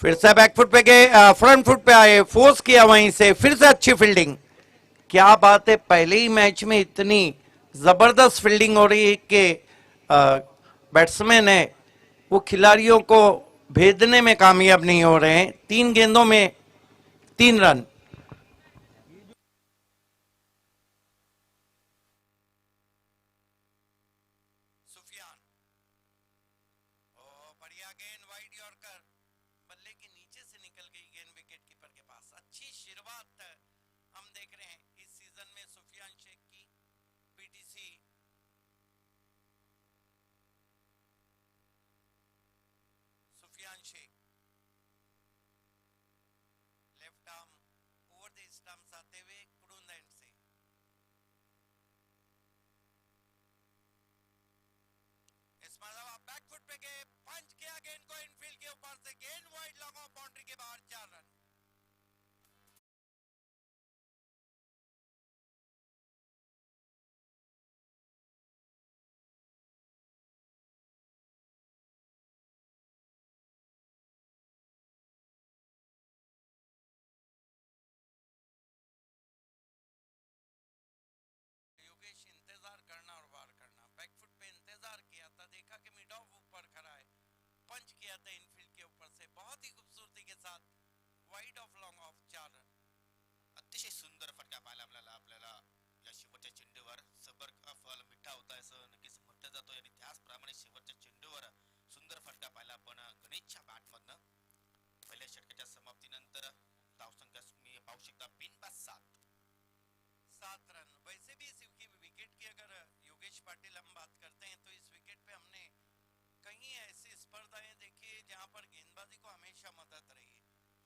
फिर से back foot पे गए, फ्रंट फुट पे आए, फोर्स किया वहीं से, फिर से अच्छी फील्डिंग। क्या बात है, पहले ही मैच में इतनी जबरदस्त फील्डिंग हो रही है कि बैट्समैन है वो खिलाड़ियों को भेदने में कामयाब नहीं हो रहे हैं। 3 गेंदों में 3 रन। सुफियान, ओ बढ़िया गेंद, वाइड यॉर्कर, बल्ले के नीचे से निकल गई गेंद विकेट कीपर के पास। अच्छी शुरुआत हम देख रहे हैं इस सीजन में सुफियान शेख की। PTC Sufiyan Shaikh, left arm over the stumps आते हुए कुरुंद एंड से। इस मरतबा बैक फुट पे गए, पंच किया गेंद को इनफील्ड के ऊपर से, गेंद वाइड लॉन्ग ऑफ बाउंड्री के बाहर, 4 रन। योगेश, इंतजार करना और वार करना। बैक फुट पे इंतजार किया था, देखा कि मिड ऑफ ऊपर खड़ा है, पंच किया था इनफील्ड के ऊपर से, बहुत ही खूबसूरती के साथ wide of long off, 4 run. अतिशय सुंदर फटका पाहायला आपल्याला आपल्याला या शेवटच्या चेंडूवर. सबर का फल मिठा होता असं नक्कीच म्हटलं जातं आणि त्याचप्रमाणे शेवटच्या चेंडूवर सुंदर फटका पाहिला आपण गणेशच्या बॅटमधनं. पहिल्या षटकाच्या समाप्तीनंतर धावसंख्या तुम्ही पाहू शकता, बिनबाद 7 रन। वैसे भी इस विकेट की अगर योगेश पाटिल हम बात करते हैं तो इस विकेट पे हमने कहीं ऐसी स्पर्धाएं देखी है जहां पर गेंदबाजी को हमेशा मदद रही है।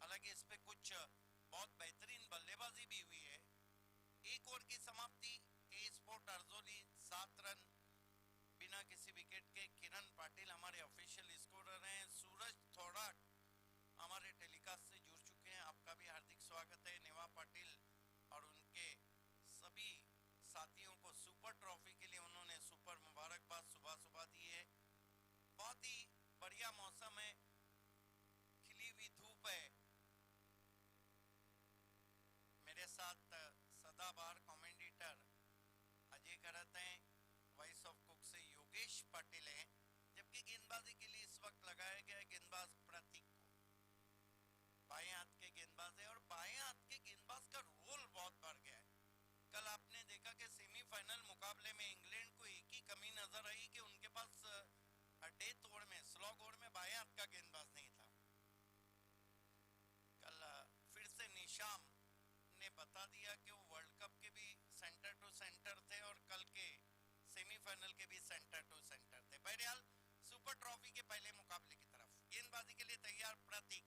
हालांकि इस पे कुछ बहुत बेहतरीन बल्लेबाजी भी हुई है। 1 ओवर की समाप्ति, ए स्पोर्ट अर्जोली 7 रन बिना किसी विकेट के। किरण पाटिल हमारे ऑफिशियल स्कोरर हैं। सूरज थोड़ाट हमारे टेलीकास्ट से जुड़ चुके हैं, आपका भी हार्दिक स्वागत है। नेवा पाटिल और उनके सभी साथियों को सुपर ट्रॉफी के लिए उन्होंने सुपर मुबारकबाद सुबह सुबह दी है। बहुत ही बढ़िया मौसम है, खिली हुई धूप है। मेरे साथ सदाबहार कमेंटेटर अजय करत हैं, वॉइस ऑफ कुक से योगेश पाटिल हैं, जबकि गेंदबाजी के लिए इस वक्त लगाया गया है गेंदबाज प्रतीक को। बाएं हाथ के गेंदबाज है और बाएं हाथ के गेंदबाज का रोल बहुत बढ़ गया है। कल आपने देखा कि सेमीफाइनल मुकाबले में इंग्लैंड को एक ही कमी नजर आई कि उनके पास डेथ ओवर में, स्लॉग ओवर में बाएं हाथ का गेंदबाज नहीं था। कल फिर से निशाम ने बता दिया कि वो वर्ल्ड कप के भी सेंटर टू सेंटर थे और कल के सेमीफाइनल के भी सेंटर टू सेंटर थे। बहरहाल सुपर ट्रॉफी के पहले मुकाबले की तरफ गेंदबाजी के लिए तैयार प्रतीक।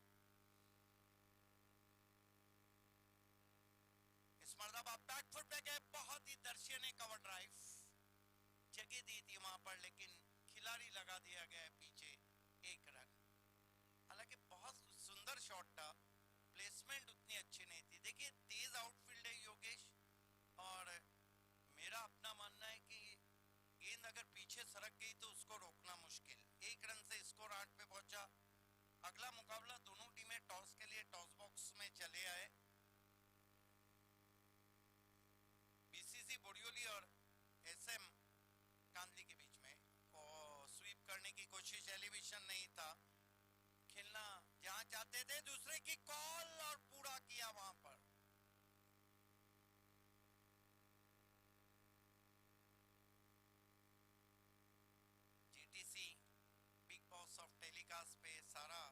इस मरतबा बैक फुट पे गए, बहुत ही दर्शनीय कवर ड्राइव, जगह दी थी वहां पर लेकिन खिलाड़ी लगा दिया गया पीछे, 1 रन। हालांकि बहुत सुंदर शॉट था, प्लेसमेंट उतनी अच्छी नहीं थी। देखिए तेज आउटफील्ड है योगेश, और मेरा अपना मानना है कि गेंद अगर पीछे सरक गई तो उसको रोकना मुश्किल। 1 रन से स्कोर 8 पे पहुंचा। अगला मुकाबला, दोनों टीमें टॉस के लिए टॉस बॉक्स में चले आए। बीसीसी बोरियोली और एसएम कांदली के बीच में, और स्वीप करने की कोशिश, एलिवेशन नहीं था, खेलना जहां चाहते थे, दूसरे की कॉल और पूरा किया वहां पर। GTC big boss of telecast पे सारा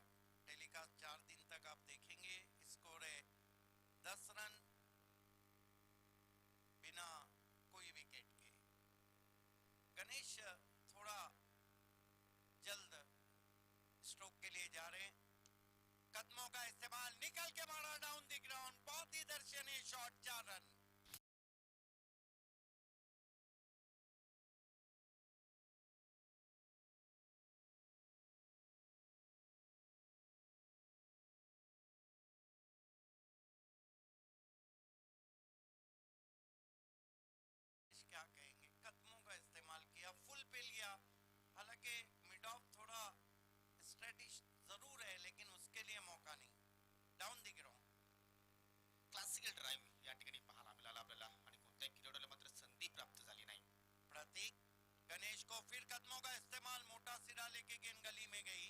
टेलीकास्ट 4 दिन तक आप देखेंगे। स्कोर है 10 रन बिना कोई विकेट के। गणेश थोड़ा जल्द स्ट्रोक के लिए जा रहे हैं, कदमों का इस्तेमाल, निकल के मारा डाउन द ग्राउंड, बहुत ही दर्शनीय शॉट, 4 रन। क्या कहेंगे, कदमों का इस्तेमाल किया, फुल पे लिया। हालांकि मिड ऑफ थोड़ा स्ट्रेटिश जरूर है लेकिन उसके लिए मौका सिंगल ड्राईव्ह या ठिकाणी पाहायला मिळाला आपल्याला आणि कोणत्याही खेळाडूला मात्र संधी प्राप्त झाली नाही. प्रतीक गणेश को फिर कदमों का इस्तेमाल, मोटा सिरा लेके गेंद गली में गई.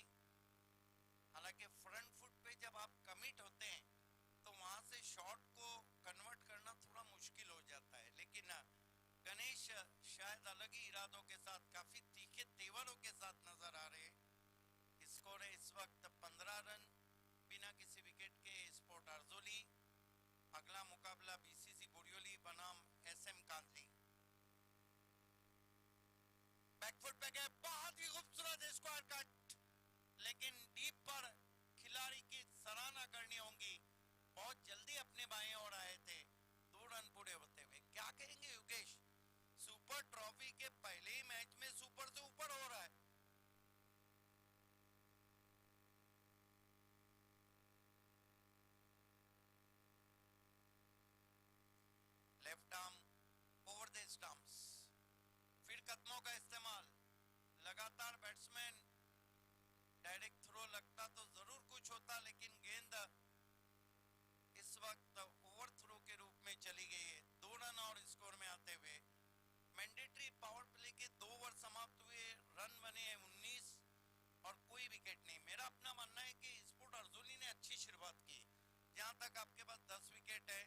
हालांकि फ्रंट फुट पे जब आप कमिट होते हैं तो वहां से शॉट को कन्वर्ट करना थोड़ा मुश्किल हो जाता है, लेकिन गणेश शायद अलग ही इरादों के साथ, काफी तीखे तेवरों के साथ नजर आ रहे. स्कोर है इस वक्त 15 रन बिना किसी विकेट के स्पोर्ट अर्जोली. अगला मुकाबला बीसीसी बोरियोली बनाम एसएम कांतली. बैकफुट पे गए, बहुत ही खूबसूरत स्क्वायर कट, लेकिन डीप पर खिलाड़ी की सराहना करनी होगी. बहुत जल्दी अपने बाएं ओर आए थे 2 रन पूरे होते हुए. क्या कहेंगे योगेश, सुपर ट्रॉफी के पहले ही मैच में सुपर से ऊपर हो रहा है. Left arm over the stumps, फिर कदमों का इस्तेमाल. लगातार बैट्समैन डायरेक्ट थ्रो लगता तो जरूर कुछ होता, लेकिन गेंद इस वक्त ओवर थ्रो के रूप में चली गई है. 2 रन और स्कोर में आते हुए मैंडेटरी पावर प्ले के 2 ओवर समाप्त हुए. रन बने हैं 19 और कोई विकेट नहीं. मेरा अपना मानना है कि स्पोर्ट अर्जोली ने अच्छी शुरुआत की. जहां तक आपके पास 10 विकेट है,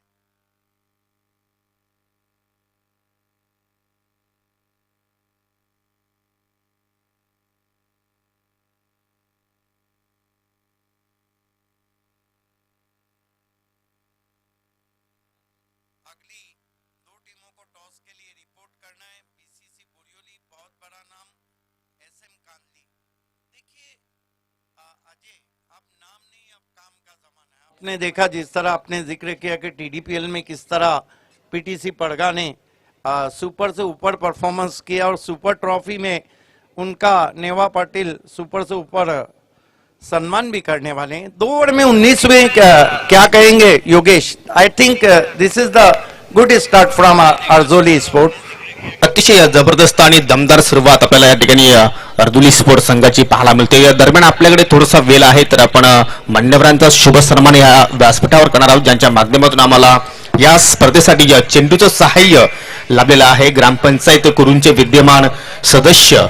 अगली 2 टीमों को टॉस के लिए रिपोर्ट करना है. बीसीसी बोरियोली बहुत बड़ा नाम, एसएम कांतली. देखिए अजय, अब नाम नहीं, अब काम का जमाना है. आपने देखा जिस तरह आपने जिक्र किया कि टीडीपीएल में किस तरह पीटीसी पड़गा ने सुपर से ऊपर परफॉर्मेंस किया और सुपर ट्रॉफी में उनका नेवा पाटिल सुपर से ऊपर सम्मान भी करने वाले हैं. 2 ओवर में 19 में क्या कहेंगे Yogesh? I think this is the good start from Arjoli sport. अतिशय जबरदस्त आणि दमदार सुरुवात आपल्याला या ठिकाणी अर्जुली स्पोर्ट संघाची पाहायला मिळते. या दरम्यान आपल्याकडे थोडासा वेळ आहे, तर आपण मान्यवरांचा शुभ सन्मान या व्यासपीठावर करणार आहोत, ज्यांच्या माध्यमातून आम्हाला या स्पर्धेसाठी चेंडूचं सहाय्य लाभलेलं आहे. ग्रामपंचायत कुरूंचे विद्यमान सदस्य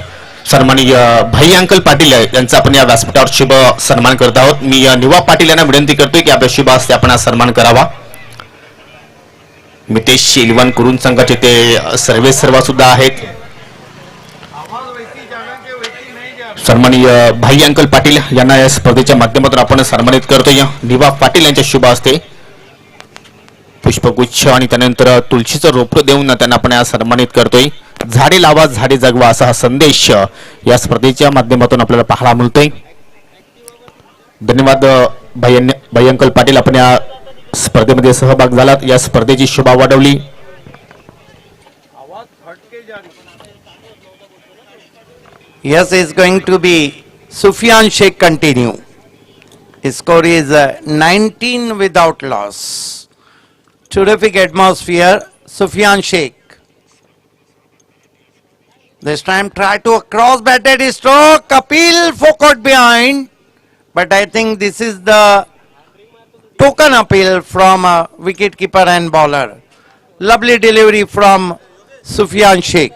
सन्माननीय भाई अंकल पाटील यांचा आपण या व्यासपीठावर शुभ सन्मान करत आहोत. मी निवा पाटील यांना विनंती करतोय की आपल्या शुभ हस्ते आपण सन्मान करावा. मितेश इलवान कुरुन संघाचे ते सर्वा सुद्धा आहेत. सन्माननीय भाई अंकल पाटील यांना या स्पर्धेच्या माध्यमातून आपण सन्मानित करतोय. निवा पाटील यांच्या शुभ हस्ते पुष्पगुच्छ आणि त्यानंतर तुळशीचं रोपटं देऊन त्यांना आपण सन्मानित करतोय. झाडे लावा झाडे जगवा असा हा संदेश या स्पर्धेच्या माध्यमातून आपल्याला पाहायला मिळतोय. धन्यवाद भाई अंकल पाटील, आपण या स्पर्धेमध्ये सहभाग झालात, या स्पर्धेची शोभा वाढवली. Yes, is going to be Sufyan Sheikh continue. His score is 19 without loss. Terrific atmosphere. Sufyan Sheikh. This time try to cross batted stroke. Kapil focused behind. But I think this is the token appeal from wicketkeeper and bowler. Lovely delivery from Sufyan Sheikh.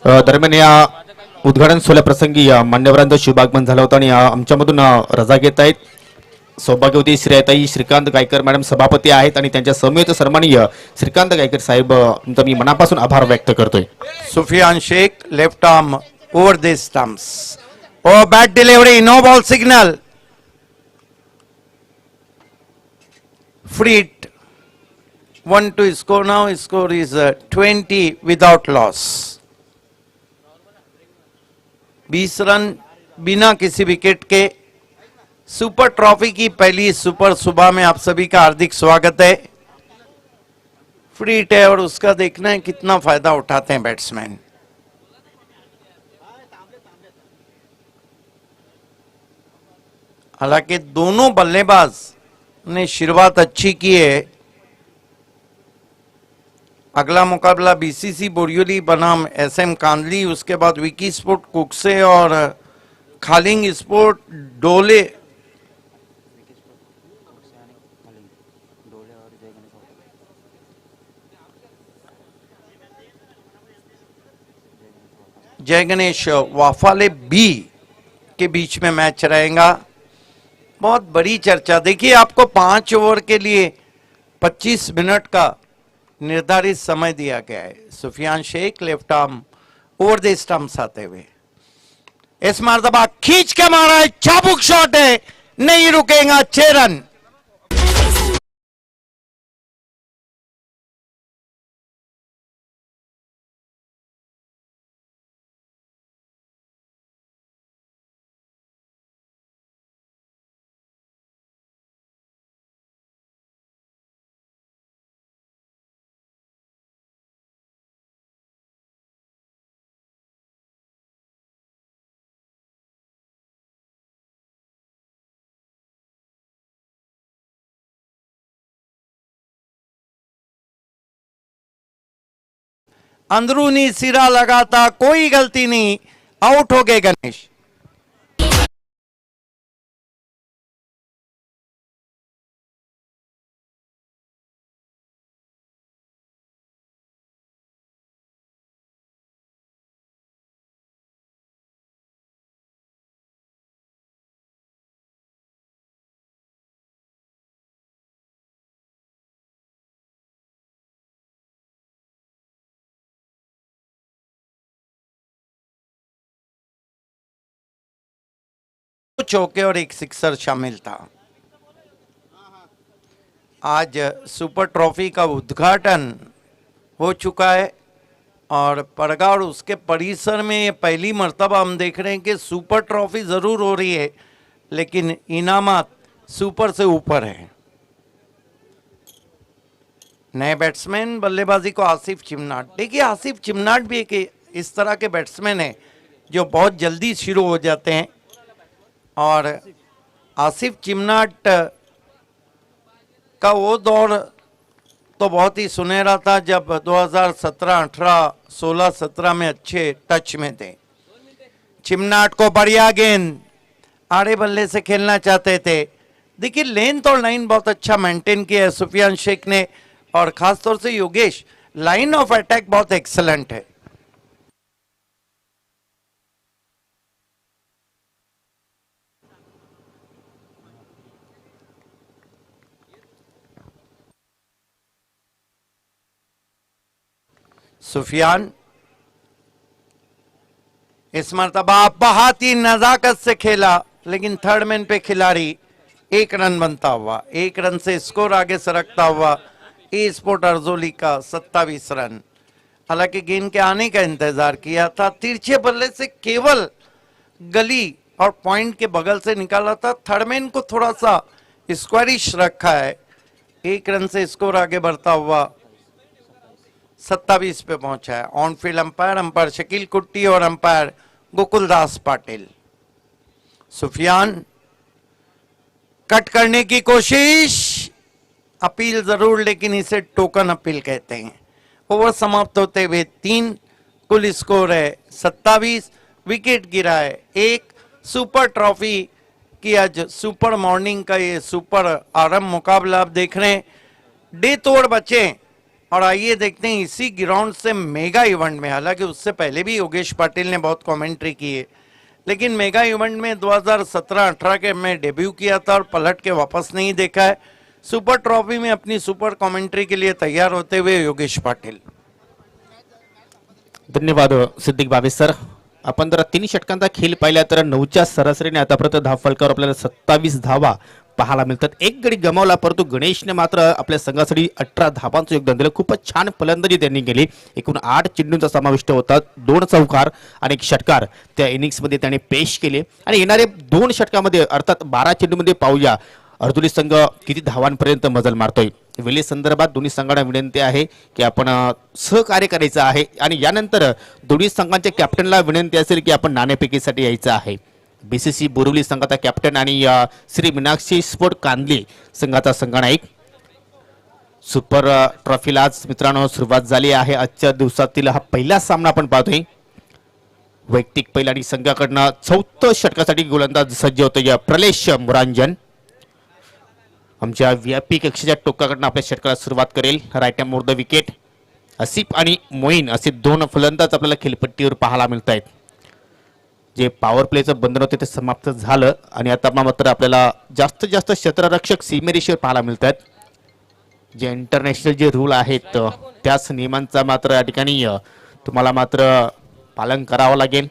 दरम्यान या उद्घाटन सोहळ्या प्रसंगी मान्यवरांचं शुभागमन झालं होतं आणि आमच्यामधून रजा घेत आहेत सौभाग्यवती श्रेयताई श्रीकांत गायकर मॅडम सभापती आहेत आणि त्यांच्या समेत सन्माननीय श्रीकांत गायकर साहेब मी मनापासून आभार व्यक्त करतोय. Sufyan Sheikh left arm over the stumps. Oh, bad delivery, no ball signal. Free hit. 1 to score now. Score is 20 without loss. 20 run बिना किसी विकेट के सुपर ट्रॉफी की पहली सुपर सुबह में आप सभी का हार्दिक स्वागत है. फ्री हिट है और उसका देखना है कितना फायदा उठाते हैं बैट्समैन. हालांकि दोनों बल्लेबाज ने शुरुआत अच्छी की है. अगला मुकाबला बीसीसी बोरियोली बनाम एसएम कांदली, उसके बाद विकी स्पोर्ट कुकसे और खालिंग स्पोर्ट डोले जय गणेश वाफाले बी के बीच में मैच रहेगा। बहुत बड़ी चर्चा। देखिए आपको 5 ओवर के लिए 25 मिनट का निर्धारित समय दिया गया है। Sufiyan Shaikh left arm over the stumps आते हुए इस मरतबा खींच के मारा है, चाबुक शॉट है, नहीं रुकेगा, 6 रन। अंदरूनी सिरा लगाता, कोई गलती नहीं, आउट हो गए गणेश। चौके और एक सिक्सर शामिल था। आज सुपर ट्रॉफी का उद्घाटन हो चुका है और परगा और उसके परिसर में ये पहली मर्तबा हम देख रहे हैं कि सुपर ट्रॉफी जरूर हो रही है लेकिन इनामात सुपर से ऊपर है। नए बैट्समैन बल्लेबाजी को आसिफ चिमनाट। देखिए आसिफ चिमनाट भी एक इस तरह के बैट्समैन है जो बहुत जल्दी शुरू हो जाते हैं और आसिफ चिमनाट का वो दौर तो बहुत ही सुनहरा था जब 2017, 18, 16, 17 में अच्छे टच में थे। चिमनाट को बढ़िया गेंद, आड़े बल्ले से खेलना चाहते थे। देखिए लेंथ और लाइन बहुत अच्छा मेंटेन किया है सुफियान शेख ने और खासतौर से योगेश, लाइन ऑफ अटैक बहुत एक्सलेंट है। सुफियान इस मर्तबा बहुत ही नजाकत से खेला लेकिन थर्ड मैन पे खिलाड़ी 1 रन बनता हुआ, 1 रन से स्कोर आगे सरकता हुआ ई स्पोर्ट अर्जोली का 27 रन। हालांकि गेंद के आने का इंतजार किया था, तिरछे बल्ले से केवल गली और पॉइंट के बगल से निकाला था। थर्ड मैन को थोड़ा सा स्क्वायरिश रखा है। 1 रन से स्कोर आगे बढ़ता हुआ 27 पे पहुंचा है। ऑन फील्ड अंपायर शकील कुट्टी और अंपायर गोकुलदास पाटिल। सुफियान कट करने की कोशिश, अपील जरूर लेकिन इसे टोकन अपील कहते हैं। ओवर समाप्त होते हुए 3, कुल स्कोर है 27, विकेट गिरा है 1। सुपर ट्रॉफी की आज सुपर मॉर्निंग का ये सुपर आरंभ मुकाबला आप देख रहे हैं। डे तोड़ बचे और आइए देखते हैं इसी ग्राउंड से मेगा इवेंट में, हालांकि उससे पहले भी योगेश पाटिल ने बहुत कमेंट्री की है लेकिन मेगा इवेंट में 2017-18 के मैं डेब्यू किया था और पलट के वापस नहीं देखा है। सुपर ट्रॉफी में अपनी सुपर कमेंट्री के लिए तैयार होते हुए योगेश पाटिल। धन्यवाद सिद्दीक बाबे सर। आपण जर 3 षटकांचा खेळ पाहिला तर 9च्या सरासरीने आतापर्यंत धावफलकावर आपल्याला 27 धावा पाहायला मिळतात। एक गडी गमावला परंतु गणेशने मात्र आपल्या संघासाठी 18 धावांचं योगदान दिलं। खूपच छान फलंदाजी त्यांनी केली। एकूण 8 चेंडूंचा समाविष्ट होता, 2 चौकार आणि 1 षटकार त्या इनिंग्स मध्ये त्याने पेश केले आणि येणारे 2 षटकामध्ये अर्थात 12 चेंडूमध्ये पाहूया अर्जुनी संघ किती धावांपर्यंत मजल मारतोय। वेळे संदर्भात दोन्ही संघांना विनंती आहे की आपण सहकार्य करायचं आहे आणि यानंतर दोन्ही संघांच्या कॅप्टनला विनंती असेल की आपण नाणेफेकीसाठी यायचं आहे। बीसीसी बोरिवली संघाचा कॅप्टन आणि श्री मीनाक्षी स्पोर्ट कांदली संघाचा संघनायक। सुपर ट्रॉफीला आज मित्रांनो सुरुवात झाली आहे। आजच्या दिवसातील हा पहिला सामना आपण पाहतोय। वैयक्तिक पहिला संघाकडनं 4थं षटकासाठी गोलंदाज सज्ज होतोय प्रलेश मुरांजन। आमच्या व्हीआयपी कक्षाच्या टोकाकडनं आपल्या षटकाला सुरुवात करेल right hand more the wicket Asif आणि मोईन असे दोन फलंदाज आपल्याला खेळपट्टीवर पाहायला मिळत आहेत. जे पॉवर प्लेचं बंधन होते ते समाप्त झालं आणि आता मात्र आपल्याला जास्तीत जास्त क्षेत्ररक्षक सीमेरेषेवर पाहायला मिळत आहेत. जे इंटरनॅशनल जे रूल आहेत त्याच नियमांचा मात्र या ठिकाणी तुम्हाला मात्र पालन करावं लागेल.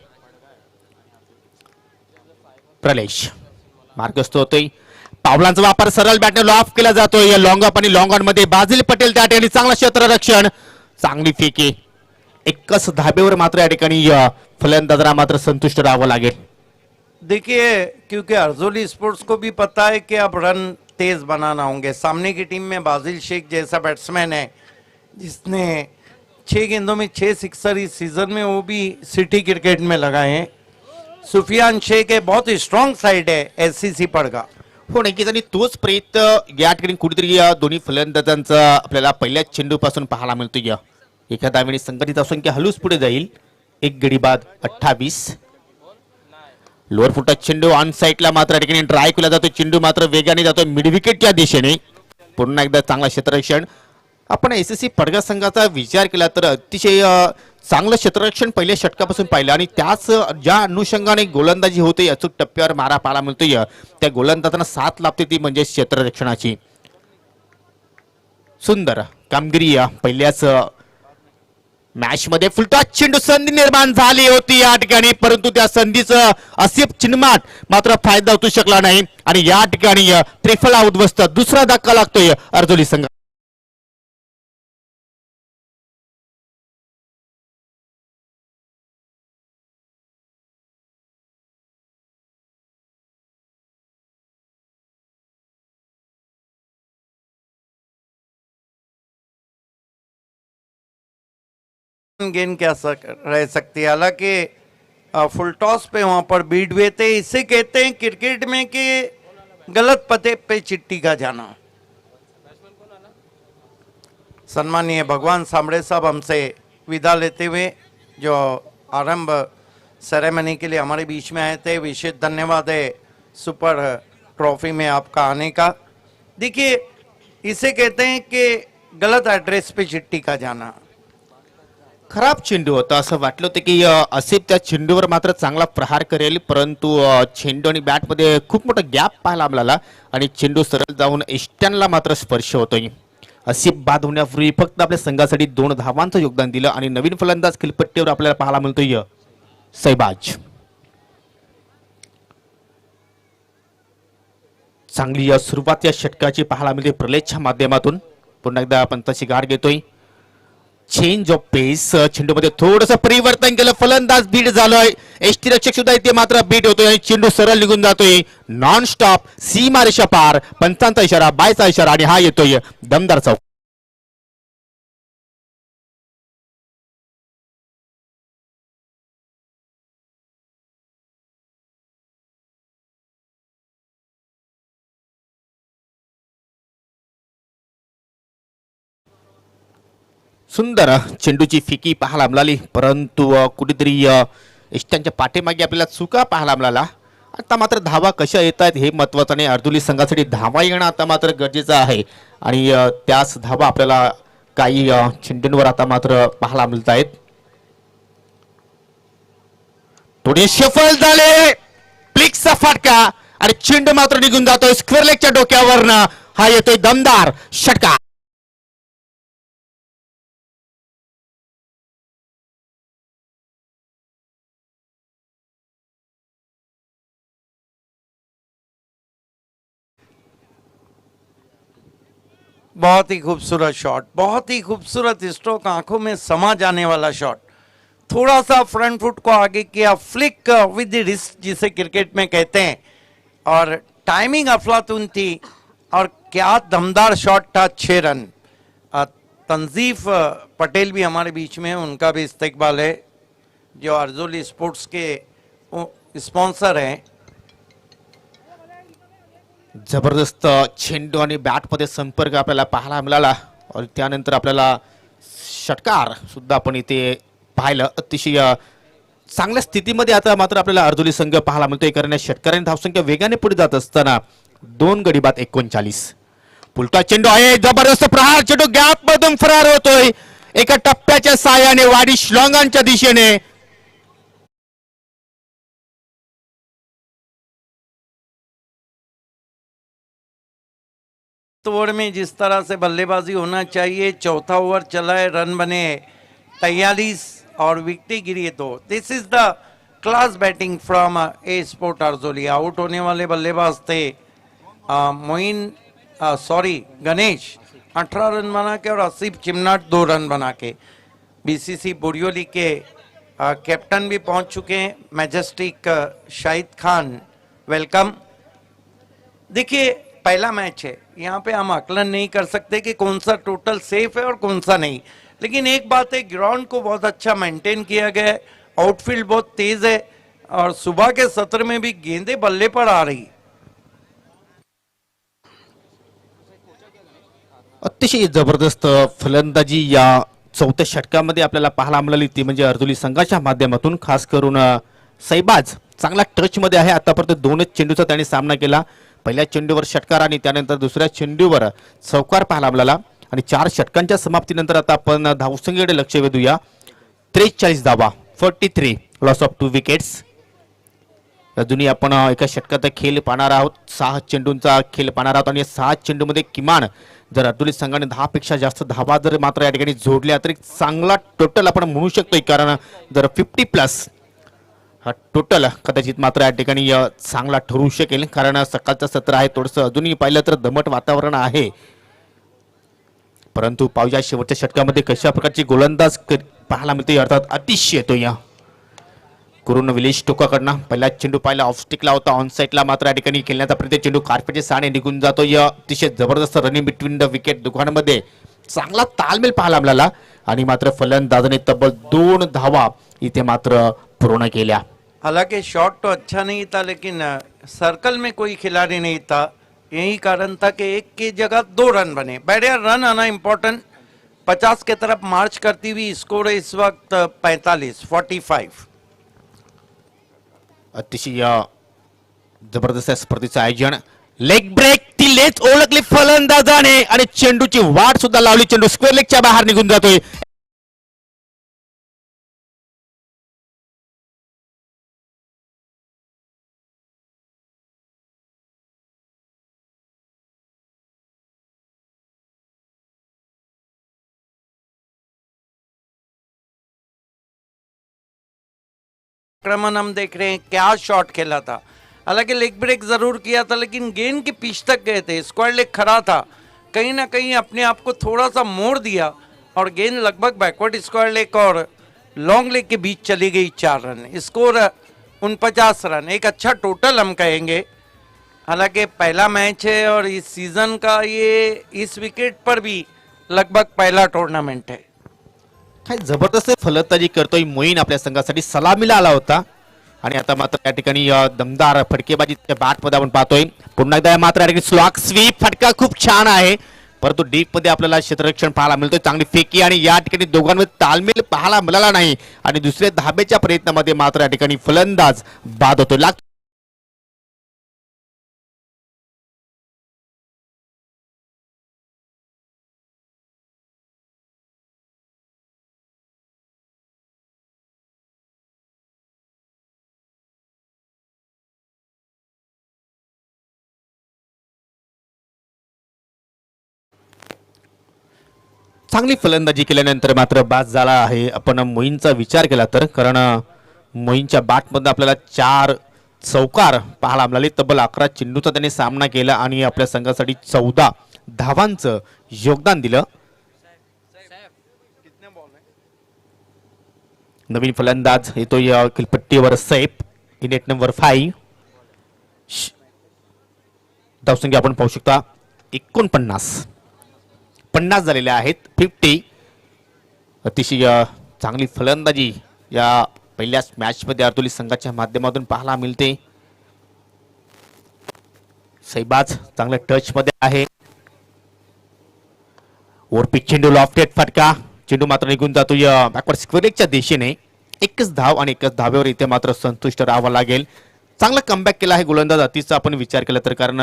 प्रलेश मार्गस्थ होतोय. पावलांचा वापर सरळ बॅटने लॉफ केला जातोय. लॉंग अप आणि लॉंग ऑन मध्ये बाजिल पटेल त्या ठिकाणी चांगलं क्षेत्ररक्षण, चांगली फेकी. एकच धाब्यावर मात्र या ठिकाणी फलंदाजांना मात्र संतुष्ट राहावं लागेल. देखिए, क्योंकि अर्जुली स्पोर्ट्स को भी पता है कि अब रन तेज बनाना होंगे. सामने की टीम में बाजिल शेख जैसा बैट्समैन है जिसने 6 गेंदों में 6 सिक्सर इस सीजन में वो भी सिटी क्रिकेट में लगाए हैं. सुफियान शेख है, बहुत ही स्ट्रॉन्ग साइड है एससीसी पड़गा. हो, नक्कीच. आणि तोच प्रयत्न या ठिकाणी कुठेतरी या दोन्ही फलंदाजांचा आपल्याला पहिल्याच चेंडूपासून पाहायला मिळतोय. एका धावेने संघटित संख्या हलूच पुढे जाईल. एक गडी बाद 28. लोअर फुटात चेंडू ऑन साईडला मात्र ठिकाणी ट्राय केला जातो. चेंडू मात्र वेगाने जातो मिड विकेटच्या दिशेने. पुन्हा एकदा चांगला क्षेत्ररक्षण. आपण एसएससी पडगा संघाचा विचार केला तर अतिशय चांगलं क्षेत्ररक्षण पहिल्या षटकापासून पाहिलं आणि त्याच ज्या अनुषंगाने गोलंदाजी होते अचूक टप्प्यावर मारा पाहायला मिळतोय. त्या गोलंदाजांना साथ लाभते ती म्हणजे क्षेत्ररक्षणाची. सुंदर कामगिरी पहिल्याच मॅच मध्ये फुलटॉस चेंडू संधी निर्माण झाली होती या ठिकाणी, परंतु त्या संधीचं आसिफ चिन्माट मात्र फायदा होऊ शकला नाही आणि या ठिकाणी त्रिफला उद्ध्वस्त. दुसरा धक्का लागतोय अर्जुली संघ. गेंद क्या रह सकती है. हालांकि फुल टॉस पे वहां पर बीट हुए थे. इसे कहते हैं क्रिकेट में कि गलत पते पे चिट्ठी का जाना. सम्मानीय भगवान सामड़े साहब हमसे विदा लेते हुए जो आरंभ सेरेमनी के लिए हमारे बीच में आए थे, विशेष धन्यवाद है सुपर ट्रॉफी में आपका आने का. देखिए, इसे कहते हैं कि गलत एड्रेस पे चिट्ठी का जाना. खराब चेंडू होता. असं वाटलं होतं की आसिफ त्या चेंडूवर मात्र चांगला प्रहार करेल, परंतु चेंडू आणि बॅटमध्ये खूप मोठा गॅप पाहायला मिळाला आणि चेंडू सरळ जाऊन इष्टांना मात्र स्पर्श होतोय. आसिफ बाद होण्यापूर्वी फक्त आपल्या संघासाठी 2 धावांचं योगदान दिलं आणि नवीन फलंदाज खेळपट्टीवर आपल्याला पाहायला मिळतोय सैबाज. चांगली सुरुवात या षटकाची पाहायला मिळते प्रलेशच्या माध्यमातून. पुन्हा एकदा पंताची गाठ घेतोय. Change of pace. चेंडूमध्ये थोडस परिवर्तन केलं. फलंदाज बीट झालोय. एसटी रक्षक सुद्धा इथे मात्र बीट होतोय आणि चेंडू सरळ निघून जातोय. नॉन स्टॉप सीमा रेषा पार. पंचांचा इशारा, बायचा इशारा आणि हा येतोय दमदार चौक. सुंदर चेंडूची फिकी पाहायला मिळाली, परंतु कुठेतरी इष्टांच्या पाठीमागे आपल्याला चुका पाहायला मिळाला. आता मात्र धावा कशा येत आहेत हे महत्वाचं नाही. अर्जुली संघासाठी धावा येणं आता मात्र गरजेचं आहे आणि त्याच धावा आपल्याला काही चेंडूंवर आता मात्र पाहायला मिळत आहेत. थोडे सफल झाले. फ्लिक्सचा फटका आणि चेंडू मात्र निघून जातोय स्क्वेअर लेगच्या डोक्यावरनं. हा येतोय दमदार षटका. बहुत ही खूबसूरत शॉट, बहुत ही खूबसूरत स्ट्रोक, आंखों में समा जाने वाला शॉट. थोड़ा सा फ्रंट फुट को आगे किया, फ्लिक विद द रिस्ट जिसे क्रिकेट में कहते हैं, और टाइमिंग अफलातून थी और क्या दमदार शॉट था. 6 रन. तंजीफ पटेल भी हमारे बीच में, उनका भी इस्तकबाल है, जो अर्जुली स्पोर्ट्स के स्पॉन्सर हैं. जबरदस्त चेंडू आणि बॅटमध्ये संपर्क आपल्याला पाहायला मिळाला आणि त्यानंतर आपल्याला षटकार सुद्धा आपण इथे पाहिलं. अतिशय चांगल्या स्थितीमध्ये आता मात्र आपल्याला अर्जुली संघ पाहायला मिळतोय, कारण षटकारांनी धावसंख्या वेगाने पुढे जात असताना 2 गडी बाद 39. पुलटा चेंडू आहे, जबरदस्त प्रहार. चेंडू गॅप मधून फरार होतोय. एका टप्प्याच्या साहाय्याने वाडी श्लॉंगांच्या दिशेने ओवर में जिस तरह से बल्लेबाजी होना चाहिए, चौथा ओवर चला है, रन बने 43 और विकेटें गिरी है 2। This is the class batting from a sport Arjoli. Out होने वाले बल्लेबाज थे गणेश 18 रन बना के और आसिफ चिमनाट 2 रन बना के। बीसीसी बोरियोली के कैप्टन भी पहुंच चुके हैं, मैजेस्टिक शाहिद खान, वेलकम। देखिए पहला मैच है, यहाँ पे हम आकलन नहीं कर सकते कि कौन सा टोटल सेफ है और कौन सा नहीं, लेकिन एक बात है, ग्राउंड को बहुत अच्छा मेंटेन किया गया है, आउटफील्ड बहुत तेज है और सुबह के सत्र में भी गेंदें बल्ले पर आ रही। अतिशय जबरदस्त फलंदाजी या चौथ्या षटकामध्ये आपल्याला पाहायला मिळाली, ती म्हणजे अर्जुली संघाच्या माध्यमातून। खास करून सैबाज चांगला टच मध्ये आहे, आतापर्यंत 2च चेंडूचा त्याने सामना केला। पहिल्या चेंडूवर षटकार आणि त्यानंतर दुसऱ्या चेंडूवर चौकार पाहायला मिळाला आणि 4 षटकांच्या समाप्तीनंतर आता आपण धावसंख्येकडे लक्ष वेधूया। 43 धावा, 43 लॉस ऑफ 2 विकेट्स। अजूनही आपण एका षटकाचा खेळ पाहणार आहोत, 6 चेंडूंचा खेळ पाहणार आहोत आणि 6 चेंडूमध्ये किमान जर अर्जुली संघाने 10 पेक्षा जास्त धावा जर मात्र या ठिकाणी जोडल्या तर चांगला टोटल आपण म्हणू शकतो, कारण जर 50+ हा टोटल कदाचित मात्र या ठिकाणी चांगला ठरू शकेल, कारण सकाळचं सत्र आहे, थोडंसं अजूनही पाहिलं तर दमट वातावरण आहे। परंतु पावजा शेवटच्या षटकामध्ये कशा प्रकारची गोलंदाज पाहायला मिळते, अर्थात अतिशय येतो या करून विलेश टोकाकडनं। पहिला चेंडू पाहिला ऑफ स्टिकला होता, ऑन साईडला मात्र या ठिकाणी खेळण्याचा प्रयत्न, चेंडू कार्पेटच्या साने निघून जातो। या अतिशय जबरदस्त रनिंग बिटवीन द विकेट दोघांमध्ये चांगला तालमेल पाहायला मिळाला आणि मात्र फलंदाजाने तब्बल 2 धावा इथे मात्र पूर्ण केल्या। हालांकि शॉट तो अच्छा नहीं था, लेकिन सर्कल में कोई खिलाड़ी नहीं था, यही कारण था कि एक की जगह 2 रन बने। बैरियर रन आना इम्पोर्टेंट। 50 के तरफ मार्च करती हुई स्कोर है इस वक्त 45। अतिशय जबरदस्त स्पर्धेचं आयोजन। लेग ब्रेक ती लेच ओळखली फलंदाजाने आणि चेंडूची वाट सुद्धा लावली, चेंडू स्क्वेअर लेगच्या बाहेर निघून जातोय। आक्रमण हम देख रहे हैं, क्या शॉट खेला था। हालांकि लेग ब्रेक जरूर किया था, लेकिन गेंद के पिच तक गए थे, स्क्वायर लेग खड़ा था, कहीं ना कहीं अपने आप को थोड़ा सा मोड़ दिया और गेंद लगभग बैकवर्ड स्क्वायर लेग और लॉन्ग लेग के बीच चली गई। 4 रन, स्कोर 49 रन, एक अच्छा टोटल हम कहेंगे। हालांकि पहला मैच है और इस सीजन का ये इस विकेट पर भी लगभग पहला टूर्नामेंट है। काय जबरदस्त फलंदाजी करतोय मोईन, आपल्या संघासाठी सलामीला आला होता आणि आता मात्र या ठिकाणी दमदार फटकेबाजी बॅट मध्ये आपण पाहतोय। पुन्हा एकदा मात्र या ठिकाणी स्लॉग स्वीप फटका खूप छान आहे, परंतु डीप मध्ये आपल्याला क्षेत्ररक्षण पाहायला मिळतोय, चांगली फेकी आणि या ठिकाणी दोघांमध्ये तालमेल पाहायला मिळाला नाही आणि दुसऱ्या धाब्याच्या प्रयत्नामध्ये मात्र या ठिकाणी फलंदाज बाद होतोय। चांगली फलंदाजी केल्यानंतर मात्र बाद झाला आहे आपण मोईनचा विचार केला तर, कारण मोईनच्या बॅटमध्ये आपल्याला 4 चौकार पाहायला मिळाले। तब्बल 11 चेंडूचा त्याने सामना केला आणि आपल्या संघासाठी 14 धावांचं योगदान दिलं। नवीन फलंदाज येतोय किलपट्टीवर सैफ, नेट नंबर 5। धावसंख्या आपण पाहू शकता 49 झालेले आहेत, 50। अतिशय चांगली फलंदाजी या पहिल्याच मॅच मध्ये अर्जुली संघाच्या माध्यमातून पाहायला मिळते। सैबाज चांगल्या टच मध्ये आहे, ओरपिच चेंडू लॉफ्टेड फटका, चेंडू मात्र निघून जातो या बॅकवर्ड स्क्वेअर लेगच्या दिशेने। 1 धाव आणि 1 धावेवर इथे मात्र संतुष्ट राहावं लागेल। चांगला कमबॅक केला आहे गोलंदाज अतिशय आपण विचार केला तर, कारण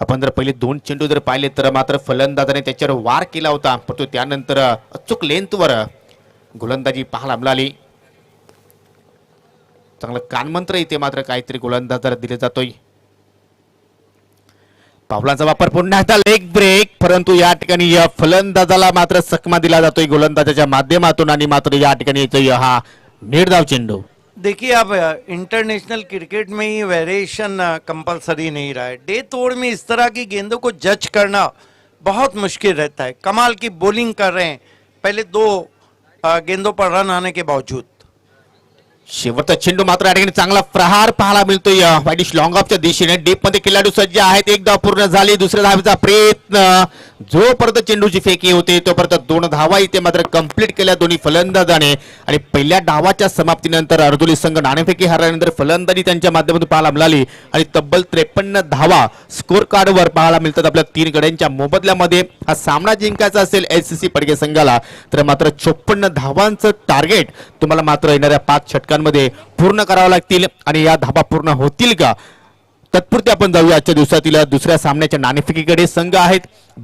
आपण जर पहिले 2 चेंडू जर पाहिले तर मात्र फलंदाजाने त्याच्यावर वार केला होता, परंतु त्यानंतर अचूक लेंथवर गोलंदाजी पाहायला मिळाली. चांगलं कानमंत्र इथे मात्र काहीतरी गोलंदाजाला दिले जातोय. पावलांचा वापर पुन्हा एकदा लेग ब्रेक, परंतु या ठिकाणी या फलंदाजाला मात्र चकमा दिला जातोय गोलंदाजाच्या माध्यमातून आणि मात्र या ठिकाणी येतोय हा निर्धाव चेंडू. देखिए अब इंटरनेशनल क्रिकेट में ये वेरिएशन कंपलसरी नहीं रहा है. डे तोड़ में इस तरह की गेंदों को जज करना बहुत मुश्किल रहता है. कमाल की बॉलिंग कर रहे हैं पहले 2 गेंदों पर रन आने के बावजूद. शेवटचा चेंडू मात्र या ठिकाणी चांगला प्रहार पाहायला मिळतोय वाईडिश लॉंग ऑफच्या दिशेने. डीप मध्ये खेळाडू सज्ज आहेत. एक धाव पूर्ण झाली. दुसऱ्या धावेचा प्रयत्न, जोपर्यंत चेंडूची फेकी होते तोपर्यंत 2 धावा इथे मात्र कंप्लीट केल्या दोन्ही फलंदाजाने. आणि पहिल्या डावाच्या समाप्तीनंतर अर्धोली संघ नाणेफेकी हरल्यानंतर फलंदाजी त्यांच्या माध्यमातून पाहायला मिळाली आणि तब्बल 53 धावा स्कोर कार्डवर पाहायला मिळतात आपल्या 3 गड्यांच्या मोबदल्यामध्ये. हा सामना जिंकायचा असेल एससीसी पडगे संघाला तर मात्र 54 धावांचं टार्गेट तुम्हाला मात्र येणाऱ्या 5 षटकांमध्ये पूर्ण करावं लागतील. आणि या धावा पूर्ण होतील का, तत्पुरते आपण जाऊया आजच्या दिवसातील दुसऱ्या सामन्याच्या नाणेफेकीकडे. संघ आहेत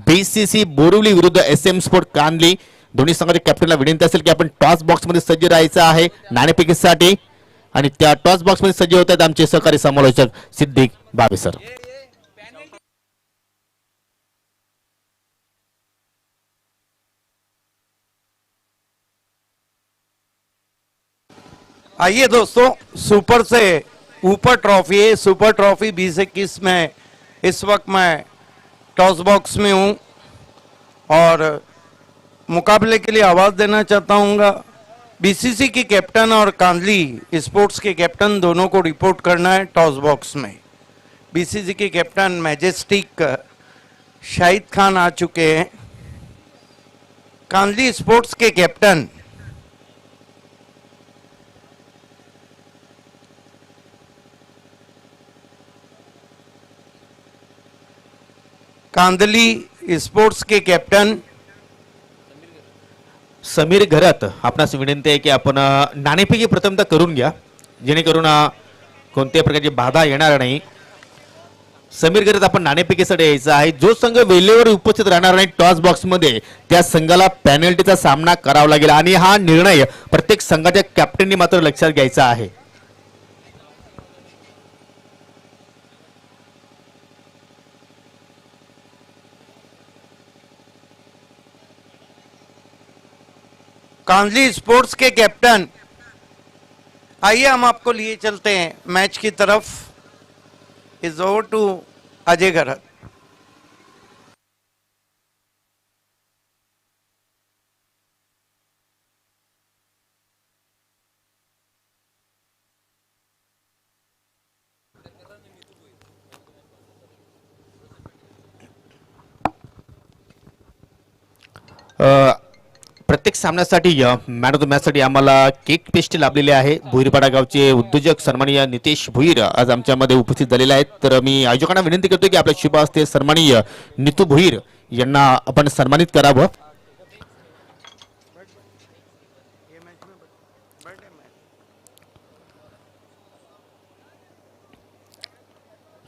बीसीसी बोरिवली विरुद्ध SM स्पोर्ट कांदली. दोन्ही संघाच्या कॅप्टनला विनंती असेल की आपण टॉस बॉक्स मध्ये सज्ज राहायचं आहे नाणेफेकीसाठी. आणि त्या टॉस बॉक्स मध्ये सज्ज होत आहेत आमचे सहकारी समालोचक सिद्दीक बाबे सर. आइए दोस्तों, सुपर से ऊपर ट्रॉफी है. सुपर ट्रॉफी 2021 में इस वक्त मैं टॉस बॉक्स में हूं और मुकाबले के लिए आवाज देना चाहता हूँ. बीसीसी की कैप्टन और कांदली स्पोर्ट्स के कैप्टन दोनों को रिपोर्ट करना है टॉस बॉक्स में. बीसीसी के कैप्टन मैजेस्टिक शाहिद खान आ चुके हैं. कांदली स्पोर्ट्स के कैप्टन कांदली स्पोर्ट्स के कैप्टन समीर घरात आपणास विनंती आहे की आपण नाणेफेकी प्रथमतः करून घ्या जेणेकरून कोणत्याही प्रकारची बाधा येणार नाही. समीर घरात आपण नाणेफेकीसाठी यायचं आहे. जो संघ वेळेवर उपस्थित राहणार नाही टॉस बॉक्स मध्ये त्या संघाला पेनल्टीचा सामना करावा लागेल आणि हा निर्णय प्रत्येक संघाच्या कॅप्टननी मात्र लक्षात घ्यायचा आहे. कांदली स्पोर्ट्स के कैप्टन, आइए हम आपको लिए चलते हैं मैच की तरफ. Is over to Ajay Garat. प्रत्येक सामन्यासाठी मॅन ऑफ द मॅच साठी आम्हाला केक पेस्ट्री लाभलेले आहे. भुईरपाडा गावचे उद्योजक सन्माननीय नितेश भुईर आज आमच्यामध्ये उपस्थित झालेले आहेत. तर मी आयोजकांना विनंती करतो की आपल्या शुभ हस्ते सन्माननीय नितू भुईर यांना आपण सन्मानित करावं.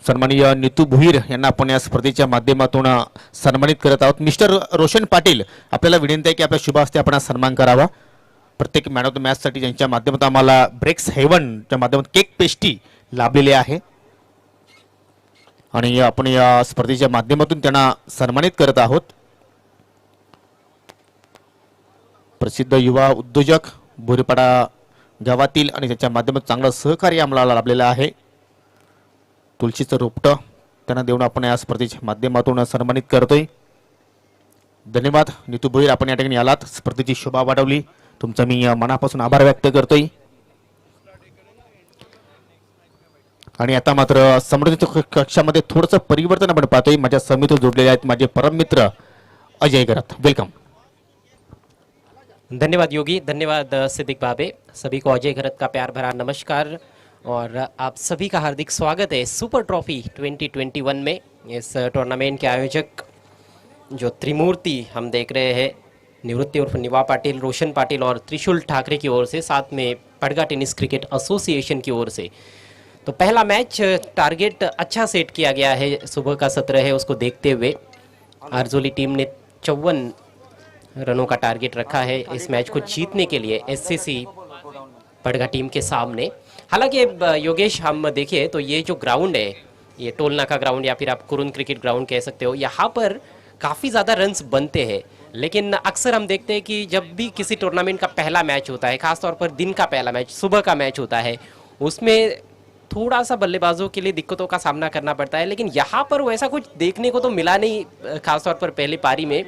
सन्माननीय नितू भुईर यांना आपण या स्पर्धेच्या माध्यमातून सन्मानित करत आहोत. मिस्टर रोशन पाटील आपल्याला विनंती आहे की आपल्या शुभ हस्ते आपण सन्मान करावा. प्रत्येक मॅन ऑफ द मॅच साठी ज्यांच्या माध्यमातून आम्हाला ब्रेक्स हेवनच्या माध्यमातून केक पेस्ट्री लाभलेले आहे आणि आपण या स्पर्धेच्या माध्यमातून त्यांना सन्मानित करत आहोत. प्रसिद्ध युवा उद्योजक भुईरपाडा गावातील आणि त्याच्या माध्यमातून चांगलं सहकार्य आम्हाला लाभलेलं आहे. तुलसीचं रोपटं त्यांना देऊन आपण या स्पर्धेच्या माध्यमातून सन्मानित करतोय. धन्यवाद नितू भुईर, आपण या ठिकाणी आलात, स्पर्धेची शोभा वाढवली. तुमचा मी मनापासून आभार व्यक्त करतोय. आणि आता मात्र समृद्धीच्या कक्षामध्ये थोडंसं परिवर्तन आपण पाहतोय. माझ्या समितीत जोडलेले आहेत माझे परम मित्र अजय गरात. वेलकम. धन्यवाद योगी, धन्यवाद सिद्दीक बाबे. सभी को अजय घरत का प्यार भरा नमस्कार और आप सभी का हार्दिक स्वागत है सुपर ट्रॉफी 2021 में. इस टूर्नामेंट के आयोजक जो त्रिमूर्ति हम देख रहे हैं, निवृत्ति उर्फ निवा पाटिल, रोशन पाटिल और त्रिशूल ठाकरे की ओर से, साथ में पड़गा टेनिस क्रिकेट एसोसिएशन की ओर से तो पहला मैच टारगेट अच्छा सेट किया गया है, सुबह का सत्र है उसको देखते हुए आरजोली टीम ने 54 रनों का टारगेट रखा है इस मैच को जीतने के लिए एससीसी पड़गा टीम के सामने। हालांकि योगेश हम देखिए तो ये जो ग्राउंड है, ये टोलना का ग्राउंड या फिर आप कुरुन क्रिकेट ग्राउंड कह सकते हो, यहाँ पर काफ़ी ज़्यादा रन्स बनते हैं। लेकिन अक्सर हम देखते हैं कि जब भी किसी टूर्नामेंट का पहला मैच होता है, खासतौर पर दिन का पहला मैच, सुबह का मैच होता है, उसमें थोड़ा सा बल्लेबाजों के लिए दिक्कतों का सामना करना पड़ता है। लेकिन यहाँ पर वैसा कुछ देखने को तो मिला नहीं, खासतौर पर पहली पारी में।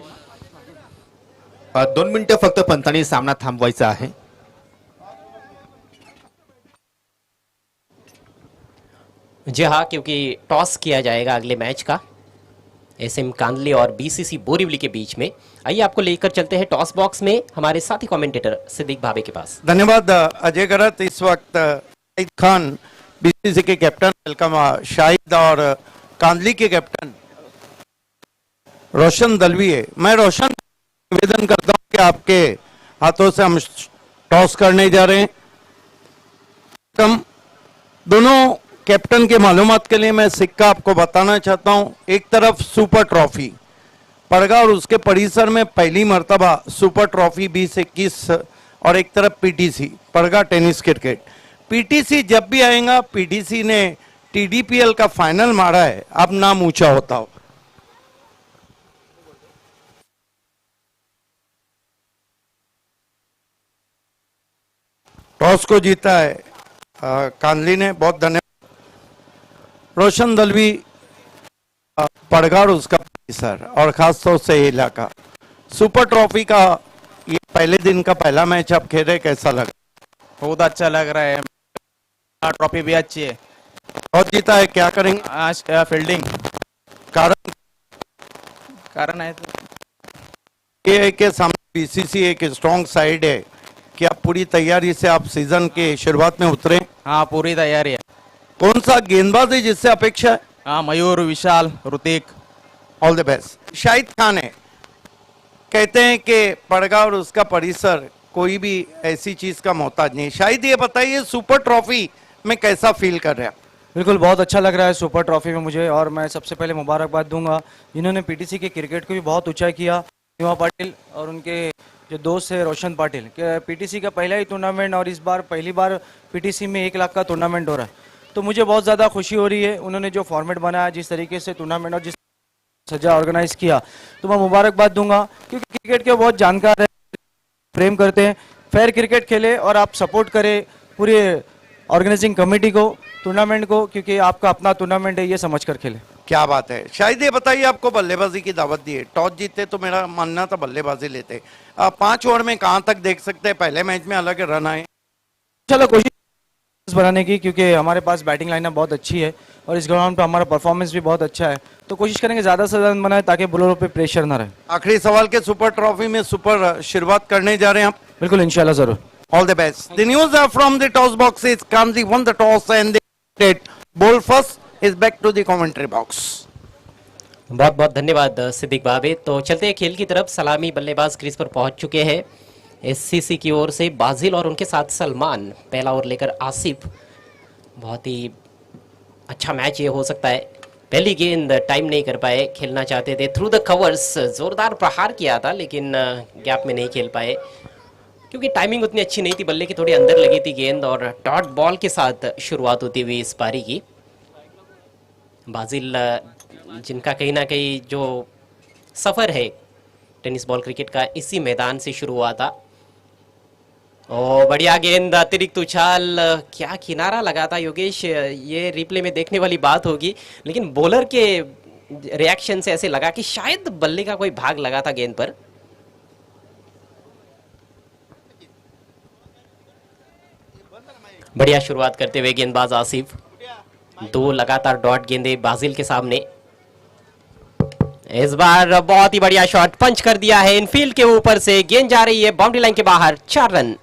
2 मिनिटं फक्त पंतांनी सामना थांबवायचा आहे. जी हाँ, क्योंकि टॉस किया जाएगा अगले मैच का एसएम कांदले और बीसीसी बोरीवली के बीच में। आइए आपको लेकर चलते हैं टॉस बॉक्स में हमारे साथी कमेंटेटर सिद्दीक भावे के पास। धन्यवाद अजय गरत। इस वक्त शाहिद खान बीसीसी के कैप्टन, वेलकम शाहिद, और कांदली के कैप्टन रोशन दलवी है। मैं रोशन निवेदन करता हूं कि आपके हाथों से हम टॉस करने जा रहे हैं। कम दोनों कैप्टन के मालूमात के लिए मैं सिक्का आपको बताना चाहता हूं। एक तरफ सुपर ट्रॉफी पड़गा और उसके परिसर में पहली मर्तबा सुपर ट्रॉफी 2021, और एक तरफ पीटीसी पड़गा टेनिस क्रिकेट। पीटीसी जब भी आएगा, पीटीसी ने टीडीपीएल का फाइनल मारा है, अब नाम ऊंचा होता हो। टॉस को जीता है कांदली ने, बहुत धन्यवाद। रोशन दलवी पड़गा और उसका परिसर और खासतौर से ये इलाका, सुपर ट्रॉफी का ये पहले दिन का पहला मैच आप खेल रहे, कैसा लगा? बहुत अच्छा लग रहा है, ट्रॉफी भी अच्छी है। और जीता है, क्या करेंगे? आज फील्डिंग कारण कारण है तो ये है कि सामने बीसीसी एक स्ट्रॉन्ग साइड है कि आप पूरी तैयारी से आप सीजन के शुरुआत में उतरे। हाँ, पूरी तैयारी है। कौन सा गेंदबाज है जिससे अपेक्षा है? हाँ, Mayur, Vishal, Hrithik. All the best. Shahid Khan है, कहते हैं कि पड़गा और उसका परिसर कोई भी ऐसी चीज का मोहताज नहीं। शाहिद ये बताइए, सुपर ट्रॉफी में कैसा फील कर रहे हैं? बिल्कुल, बहुत अच्छा लग रहा है सुपर ट्रॉफी में मुझे। और मैं सबसे पहले मुबारकबाद दूंगा जिन्होंने पीटीसी के क्रिकेट को भी बहुत ऊंचाई किया, निमा पाटिल और उनके जो दोस्त है रोशन पाटिल। पीटीसी का पहला ही टूर्नामेंट और इस बार पहली बार पीटीसी में 1 लाख का टूर्नामेंट हो रहा है, तो मुझे बहुत ज़्यादा खुशी हो रही है। उन्होंने जो फॉर्मेट बनाया, जिस तरीके से टूर्नामेंट और जिस सजा ऑर्गेनाइज किया, तो मैं मुबारकबाद दूंगा, क्योंकि क्रिकेट के बहुत जानकार है, प्रेम करते हैं। फेयर क्रिकेट खेले और आप सपोर्ट करें पूरे ऑर्गेनाइजिंग कमेटी को, टूर्नामेंट को, क्योंकि आपका अपना टूर्नामेंट है, ये समझ कर खेले। क्या बात है। शायद ये बताइए, आपको बल्लेबाजी की दावत दी है, टॉस जीते तो मेरा मानना था बल्लेबाजी लेते। 5 ओवर में कहां तक देख सकते हैं? पहले मैच में अलग रन आए, चलो कोशिश बनाने की, क्योंकि हमारे पास बैटिंग लाइनअप बहुत अच्छी है और इस ग्राउंड पे हमारा परफॉर्मेंस भी बहुत अच्छा है, तो कोशिश करेंगे ज़्यादा से ज़्यादा बनाए ताकि बॉलरों पे प्रेशर ना रहे। आखिरी सवाल के सुपर ट्रॉफी में सुपर शुरुआत करने जा रहे हैं आप? बिल्कुल, इंशाल्लाह जरूर। All the best. The news are from the toss box is Kanzi won the toss and they ball first is back to the commentary box. बहुत बहुत धन्यवाद सिद्दीक भावे। तो चलते हैं खेल की तरफ। सलामी बल्लेबाज क्रीज पर पहुंच चुके हैं एससीसी की ओर से बाजिल और उनके साथ सलमान। पहला ओवर लेकर आसिफ। बहुत ही अच्छा मैच ये हो सकता है। पहली गेंद टाइम नहीं कर पाए, खेलना चाहते थे थ्रू द कवर्स, जोरदार प्रहार किया था लेकिन गैप में नहीं खेल पाए क्योंकि टाइमिंग उतनी अच्छी नहीं थी। बल्ले की थोड़ी अंदर लगी थी गेंद और डॉट बॉल के साथ शुरुआत होती हुई इस पारी की। बाजिल जिनका कहीं ना कहीं जो सफ़र है टेनिस बॉल क्रिकेट का इसी मैदान से शुरू हुआ था। ओ बढ़िया गेंद, अतिरिक्त उछाल, क्या किनारा लगा था योगेश, ये रिप्ले में देखने वाली बात होगी। लेकिन बॉलर के रिएक्शन से ऐसे लगा कि शायद बल्ले का कोई भाग लगा था गेंद पर। बढ़िया शुरुआत करते हुए गेंदबाज आसिफ। 2 लगातार डॉट गेंदे बाजिल के सामने। इस बार बहुत ही बढ़िया शॉट पंच कर दिया है इनफील्ड के ऊपर से, गेंद जा रही है बाउंड्री लाइन के बाहर। 4 रन।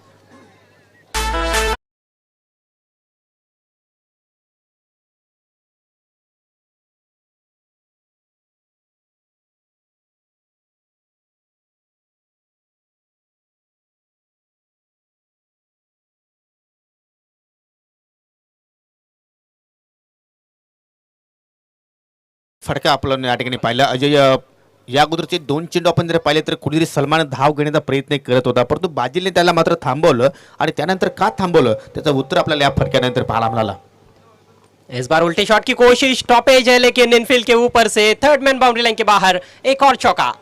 फटका आपण या ठिकाणी पाहिला. अजय, या अगोदरचे 2 चेंडू आपण जर पाहिले तर कुठेतरी सलमान धाव घेण्याचा प्रयत्न करत होता, परंतु बाजीलने त्याला मात्र थांबवलं आणि त्यानंतर का थांबवलं त्याचं उत्तर आपल्याला या फटक्यानंतर पाहायला मिळालं. इस बार उल्टे शॉट की कोशिश, स्टॉपेज है लेकिन इनफील्ड के ऊपर से थर्ड मैन बाउंड्री लाइन के बाहर, एक और चौका.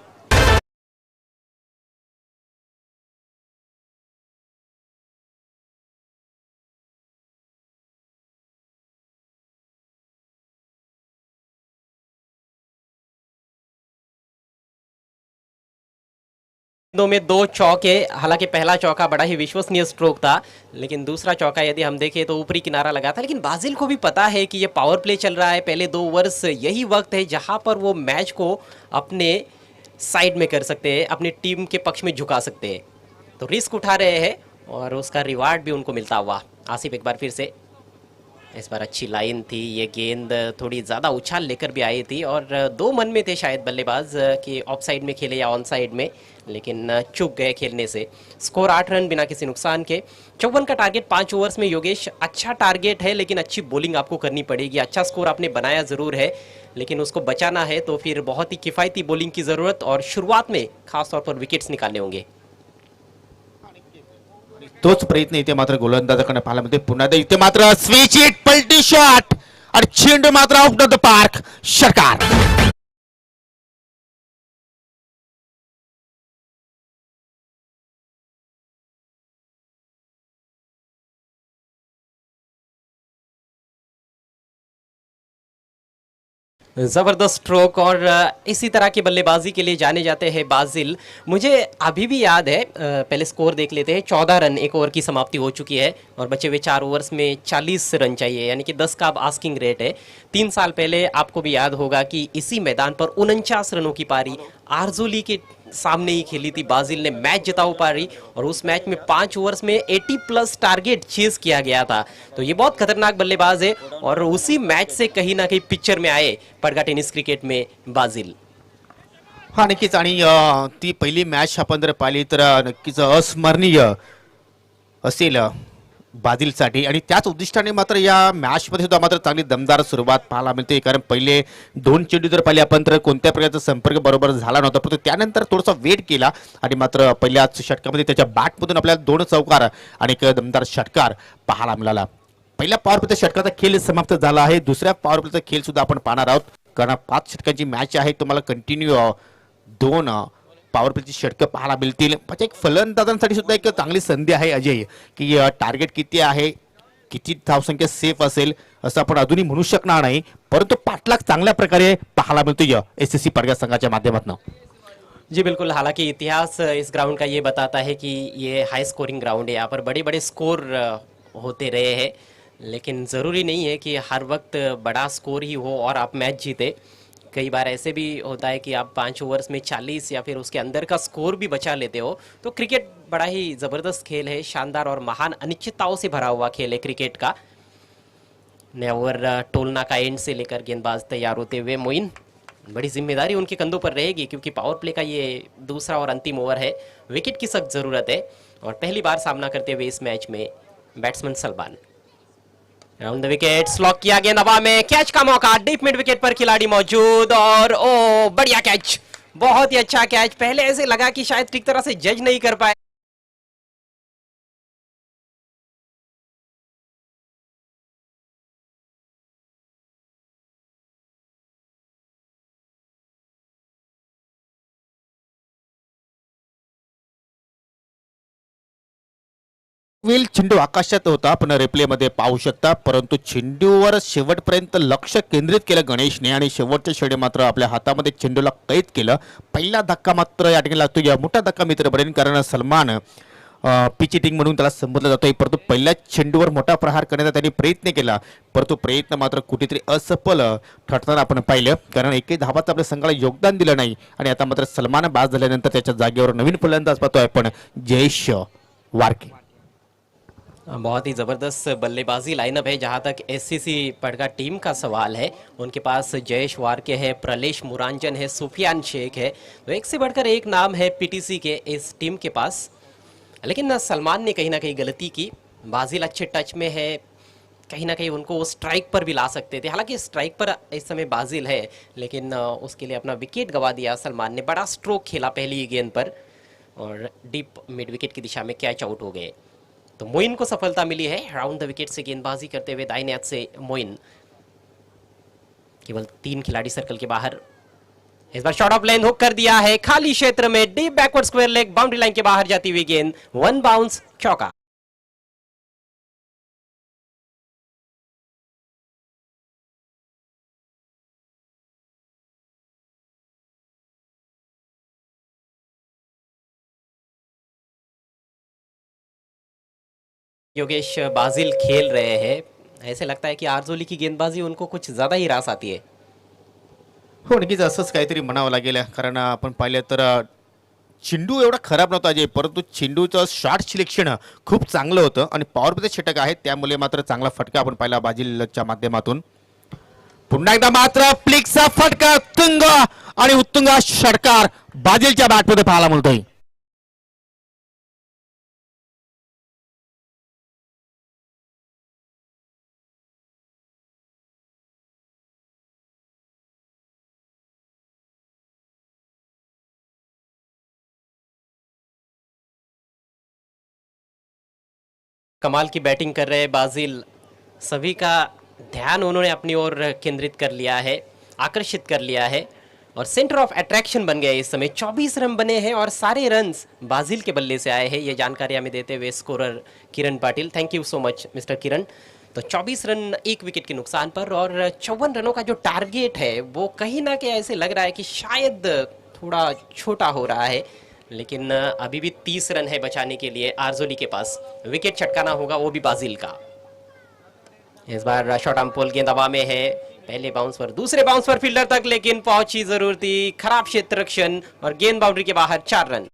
में 2 चौके, हालांकि पहला चौका बड़ा ही विश्वसनीय स्ट्रोक था, लेकिन दूसरा चौका यदि हम देखें तो ऊपरी किनारा लगा था. लेकिन बाजिल को भी पता है कि ये पावर प्ले चल रहा है, पहले 2 ओवर्स यही वक्त है जहां पर वो मैच को अपने साइड में कर सकते हैं, अपनी टीम के पक्ष में झुका सकते हैं. तो रिस्क उठा रहे हैं और उसका रिवार्ड भी उनको मिलता हुआ. आसिफ एक बार फिर से, इस बार अच्छी लाइन थी, ये गेंद थोड़ी ज़्यादा उछाल लेकर भी आई थी और 2 मन में थे शायद बल्लेबाज कि ऑफ साइड में खेले या ऑन साइड में, लेकिन चूक गए खेलने से. स्कोर 8 रन बिना किसी नुकसान के. 54 का टारगेट 5 ओवर्स में. योगेश, अच्छा टारगेट है लेकिन अच्छी बॉलिंग आपको करनी पड़ेगी. अच्छा स्कोर आपने बनाया ज़रूर है, लेकिन उसको बचाना है तो फिर बहुत ही किफ़ायती बॉलिंग की ज़रूरत और शुरुआत में खासतौर पर विकेट्स निकालने होंगे. तोच प्रयत्न इथे मात्र गोलंदाजाकडे पाहायला मिळते. पुन्हा एकदा इथे मात्र स्विच इट, पलटी शॉट आणि चेंडू मात्र आउट ऑफ द पार्क. षटकार. ज़बरदस्त स्ट्रोक और इसी तरह की बल्लेबाजी के लिए जाने जाते हैं बाजिल. मुझे अभी भी याद है, पहले स्कोर देख लेते हैं. 14 रन 1 ओवर की समाप्ति हो चुकी है और बचे हुए 4 ओवर्स में 40 रन चाहिए, यानी कि 10 का अब आस्किंग रेट है. 3 साल पहले आपको भी याद होगा कि इसी मैदान पर 49 रनों की पारी आरजोली के सामने ही खेली थी. बाजिल ने मैच जिताऊ पारी और उस मैच में 5 ओवर्स में 80 प्लस टारगेट चेज किया गया था. तो ये बहुत खतरनाक बल्लेबाज है और उसी मैच से कहीं ना कहीं पिक्चर में आए पडगा टेनिस क्रिकेट में बाजिल. हा, नक्कीच. आणि ती पहिली मॅच आपण जर पाहिली तर नक्कीच अस्मरणीय असेल बाजिलसाठी आणि त्याच उद्दिष्टाने मात्र या मॅचमध्ये सुद्धा मात्र चांगली दमदार सुरुवात पाहायला मिळते. कारण पहिले 2 चेंडू जर पाहिले आपण तर कोणत्या प्रकारचा संपर्क बरोबर झाला नव्हता, परंतु त्यानंतर थोडासा वेट केला आणि मात्र पहिल्याच षटकामध्ये त्याच्या बॅटमधून आपल्याला 2 चौकार आणि एक दमदार षटकार पाहायला मिळाला. पहिल्या पॉवर प्लेच्या षटकाचा खेळ समाप्त झाला आहे. दुसऱ्या पॉवर प्लेचा खेळ सुद्धा आपण पाहणार आहोत, कारण 5 षटकांची मॅच आहे. तुम्हाला कंटिन्यू 2 पॉवर प्लेची षटकं पाहायला मिळतील. म्हणजे एक फलंदाजांसाठी सुद्धा एक चांगली संधी आहे अजय, की टार्गेट किती आहे, किती धावसंख्या सेफ असेल असं आपण अजूनही म्हणू शकणार नाही, परंतु पाठलाग चांगल्या प्रकारे पाहायला मिळतोय एसएससी पडगा संघाच्या माध्यमातून. जी बिल्कुल, हालांकि इतिहास इस ग्राउंड का ये बताता है कि ये हाई स्कोरिंग ग्राउंड है. यहाँ पर बड़े बड़े स्कोर होते रहे हैं, लेकिन ज़रूरी नहीं है कि हर वक्त बड़ा स्कोर ही हो और आप मैच जीते. कई बार ऐसे भी होता है कि आप 5 ओवर्स में 40 या फिर उसके अंदर का स्कोर भी बचा लेते हो. तो क्रिकेट बड़ा ही ज़बरदस्त खेल है, शानदार और महान अनिश्चितताओं से भरा हुआ खेल है क्रिकेट का. नया ओवर टोलना का एंड से लेकर गेंदबाज तैयार होते हुए. मोइन, बड़ी जिम्मेदारी उनके कंधों पर रहेगी क्योंकि पावर प्ले का ये दूसरा और अंतिम ओवर है. विकेट की सख्त ज़रूरत है और पहली बार सामना करते हुए इस मैच में batsman Salman. Round the wicket, lock किया गेंद हवा में, कैच का मौका. डीप मिड विकेट पर खिलाड़ी मौजूद और ओ बढ़िया कैच, बहुत ही अच्छा कैच. पहले ऐसे लगा कि शायद ठीक तरह से जज नहीं कर पाए. वेल चेंडू आकाशात होता, पण रिप्ले मध्ये पाहू शकता, परंतु चेंडूवर शेवटपर्यंत लक्ष केंद्रित केलं गणेशने आणि शेवटच्या षणी मात्र आपल्या हातामध्ये चेंडूला कैद केलं. पहिला धक्का मात्र या ठिकाणी लागतो, या मोठा धक्का मित्र बरेन, कारण सलमान पिचिटिंग म्हणून त्याला संबोधलं जातोय. परंतु पहिल्या चेंडूवर मोठा प्रहार करण्याचा त्यांनी प्रयत्न केला, परंतु प्रयत्न मात्र कुठेतरी असफल ठरताना आपण पाहिलं, कारण एकही धावाचं आपल्या संघाला योगदान दिलं नाही. आणि आता मात्र सलमान बाद झाल्यानंतर त्याच्या जागेवर नवीन फलंदाज पाहतोय आपण, जयेश वारके. बहुत ही ज़बरदस्त बल्लेबाजी लाइनअप है. जहां तक एससीसी पडगा टीम का सवाल है, उनके पास जयेश वारके है, प्रलेश मुरांजन है, सुफियान शेख है. तो एक से बढ़कर एक नाम है पीटीसी के इस टीम के पास. लेकिन सलमान ने कहीं ना कहीं गलती की. बाजिल अच्छे टच में है, कहीं ना कहीं उनको स्ट्राइक पर भी ला सकते थे। हालांकि स्ट्राइक पर इस समय बाजिल है, लेकिन उसके लिए अपना विकेट गवा दिया सलमान ने। बड़ा स्ट्रोक खेला पहली ही गेंद पर और डीप मिड विकेट की दिशा में कैच आउट हो गए। तो मोइन को सफलता मिली है राउंड द विकेट से गेंदबाजी करते हुए। दाहिने हाथ से मोइन, केवल 3 खिलाड़ी सर्कल के बाहर। इस बार शॉट ऑफ लेंथ हुक कर दिया है खाली क्षेत्र में, deep backward square leg, boundary line के बाहर जाती हुई गेंद, 1 बाउंस, चौका। योगेश बाजिल खेल रहे हैं, ऐसे लगता है कि आरजोली की गेंदबाजी उनको कुछ ज्यादा ही रास आती है। हो, नक्कीच असंच काहीतरी म्हणावं लागेल, कारण आपण पाहिलं तर चेंडू एवढा खराब नव्हता अजय, परंतु चेंडूचं शॉट सिलेक्शन खूप चांगलं होतं आणि पॉवर प्ले षटक आहे, त्यामुळे मात्र चांगला फटका आपण पाहिला बाजिलच्या माध्यमातून। पुन्हा एकदा मात्र फ्लिकचा फटका उत्तुंग आणि उत्तुंग षटकार बाजिलच्या बॅटमध्ये पाहायला मिळतोय। कमाल की बैटिंग कर रहे हैं बाजिल, सभी का ध्यान उन्होंने अपनी ओर केंद्रित कर लिया है, आकर्षित कर लिया है और सेंटर ऑफ अट्रैक्शन बन गए इस समय। 24 रन बने हैं और सारे रन्स बाजिल के बल्ले से आए हैं, ये जानकारी हमें देते हुए scorer Kiran Patil. Thank you so much mister Kiran. तो 24 रन 1 विकेट के नुकसान पर और 54 रनों का जो टारगेट है वो कहीं ना कहीं ऐसे लग रहा है कि शायद थोड़ा छोटा हो रहा है, लेकिन अभी भी 30 रन है बचाने के लिए आरजोली के पास। विकेट छटकाना होगा वो भी बाजिल का। इस बार शॉर्ट आर्म पोल गेंद हवा में है, पहले बाउंस पर, दूसरे बाउंस पर फील्डर तक, लेकिन पहुंची जरूर थी, खराब क्षेत्र रक्षण और गेंद बाउंड्री के बाहर, 4 रन।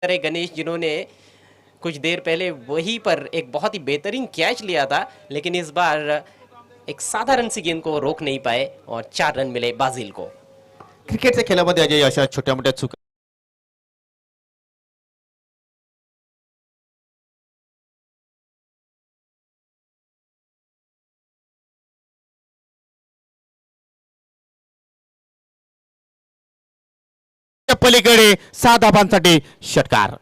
अरे गणेश, जिन्होंने कुछ देर पहले वहीं पर एक बहुत ही बेहतरीन कैच लिया था, लेकिन इस बार एक साधारण सी गेंद को रोक नहीं पाए और 4 रन मिले बाजिल को। क्रिकेटच्या खेळामध्ये अजय अशा छोट्या मोठ्या चुका पलीकडे 6 धावांसाठी षटकार।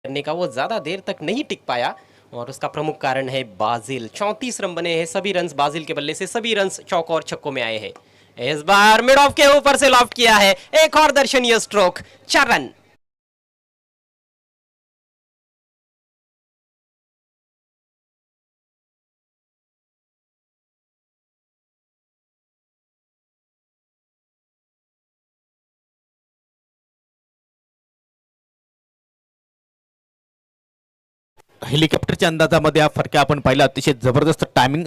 करने का वो ज्यादा देर तक नहीं टिक पाया और उसका प्रमुख कारण है बाजिल। 34 रन बने हैं, सभी रन्स बाजिल के बल्ले से, सभी रन्स चौकों और छक्कों में आए हैं। इस बार मिड ऑफ के ऊपर से लॉफ्ट किया है, एक और दर्शनीय स्ट्रोक, 4 रन। हेलिकॉप्टरच्या अंदाजामध्ये हा फटका आपण पाहिला, अतिशय जबरदस्त टायमिंग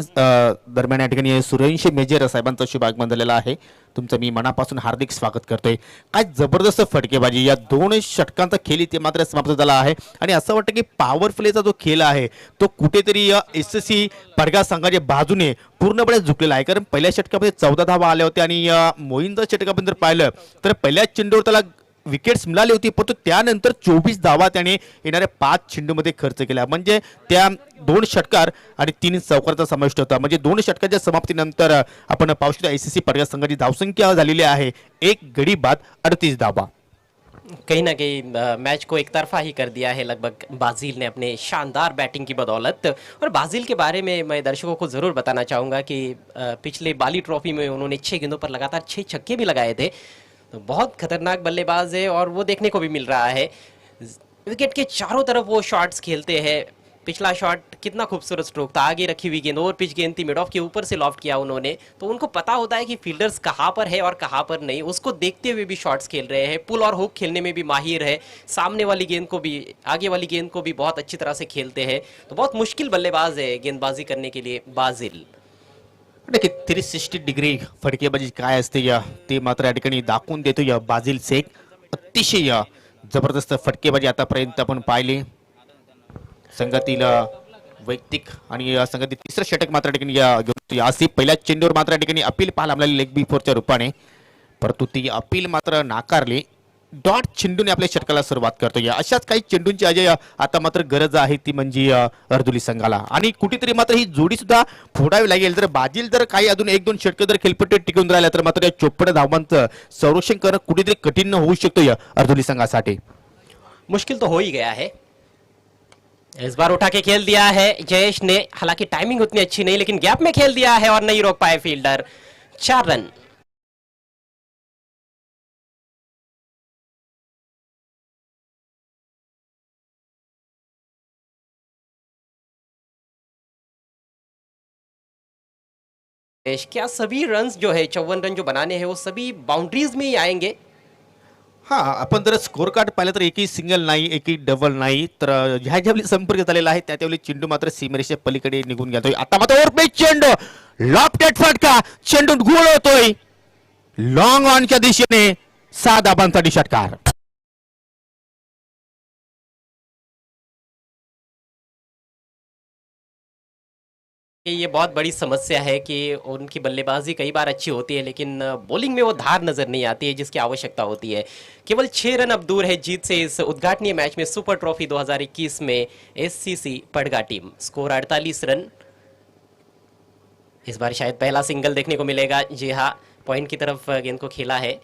दरम्यान या ठिकाणी सूर्यवंशी मेजर साहेबांचा शुभ आगमन झालेला आहे। तुमचं मी मनापासून हार्दिक स्वागत करतोय। काय जबरदस्त फटकेबाजी, या 2 षटकांचा खेळ इथे मात्र समाप्त झाला आहे आणि असं वाटतं की पॉवर प्लेचा जो खेळ आहे तो कुठेतरी एसएससी पडगा संघाच्या बाजूने पूर्णपणे झुकलेला आहे, कारण पहिल्या षटकामध्ये 14 धावा आल्या होत्या आणि मोहिंदर षटकामध्ये जर पाहिलं तर पहिल्या चेंडूवर त्याला विकेट्स मिळाली होती, परंतु त्यानंतर 24 धावा त्याने येणाऱ्या 5 चेंडूमध्ये खर्च केला, म्हणजे त्या 2 षटकार आणि 3 चौकाराचा समावेश होता। म्हणजे 2 षटकाच्या समाप्तीनंतर आपण पाहू शकतो एसएससी पडगा संघाची धावसंख्या झालेली आहे 1 गडी बाद 38 धावा। कहीं ना कहीं मैच को एक तरफा ही कर दिया है लगभग बाजिल ने अपने शानदार बैटिंग की बदौलत। और बाजिल के बारे में मैं दर्शकों को ज़रूर बताना चाहूँगा कि पिछले बाली ट्रॉफी में उन्होंने 6 गेंदों पर लगातार 6 छक्के भी लगाए थे, तो बहुत खतरनाक बल्लेबाज है और वो देखने को भी मिल रहा है। विकेट के चारों तरफ वो शॉट्स खेलते हैं, पिछला शॉट कितना खूबसूरत स्ट्रोक था, आगे रखी हुई गेंद, ओवर पिच गेंद थी, मिड ऑफ के ऊपर से लॉफ्ट किया उन्होंने, तो उनको पता होता है कि फील्डर्स कहाँ पर है और कहाँ पर नहीं, उसको देखते हुए भी शॉट्स खेल रहे हैं। पुल और हुक खेलने में भी माहिर है, सामने वाली गेंद को भी, आगे वाली गेंद को भी बहुत अच्छी तरह से खेलते हैं। तो बहुत मुश्किल बल्लेबाज है गेंदबाजी करने के लिए बाजिल। नक्की 360 डिग्री फटकेबाजी काय असते या ते मात्र या ठिकाणी दाखवून देतो या बाजिल शेख। अतिशय जबरदस्त फटकेबाजी आतापर्यंत आपण पाहिली संघातील वैयक्तिक आणि संघातील तिसरं षटक मात्र ठिकाणी या आसिफ पहिल्या चेंडूवर मात्र या ठिकाणी अपील पाहायला मिळाली लेग बिफोरच्या रूपाने, परंतु ती अपील मात्र नाकारली। डॉट चेंडूने आपल्या षटकाला सुरुवात करतो या अशाच काही चेंडूंची अजय आता मात्र गरज आहे ती म्हणजे अर्दुली संघाला, आणि कुठेतरी मात्र ही जोडी सुद्धा फोडावी लागेल। जर बाजील जर काही अजून 1-2 षटक जर खेळपट्टीत टिकून राहिल्या तर मात्र या 54 धावांचं संरक्षण करणं कुठेतरी कठीण होऊ शकतो या अर्दुली संघासाठी। मुश्किल तो हो ही गया है। इस बार उठा के खेल दिया है जयेश ने, हालांकि टाइमिंग उतनी अच्छी नहीं, लेकिन गैप में खेल दिया है और नहीं रोक पाए फील्डर। 4 रन। क्या सभी रन्स जो है 54 रन जो बनाने हैं वो सभी बाउंड्रीज में ही आएंगे? हा, आपण जर स्कोर कार्ड पाहिलं तर एकही सिंगल नाही, एकही डबल नाही, तर ह्या ज्यावेळी संपर्क झालेला आहे त्यावेळी चेंडू मात्र सीमेरेषेच्या पलीकडे निघून गेला। आता मात्र ओव्हरपेच चेंडू, लॉफ्टेड फटका, चेंडू गोल होतोय लॉंग ऑनच्या दिशेने, 6 धाबांसाठी षटकार। ये बहुत बड़ी समस्या है कि उनकी बल्लेबाजी कई बार अच्छी होती है लेकिन बॉलिंग में वो धार नजर नहीं आती है जिसकी आवश्यकता होती है। केवल 6 रन अब दूर है जीत से इस उद्घाटनीय मैच में सुपर ट्रॉफी 2021 में एससीसी पड़गा टीम। Score 48 run. इस बार शायद पहला सिंगल देखने को मिलेगा। जी हाँ, पॉइंट की तरफ गेंद को खेला है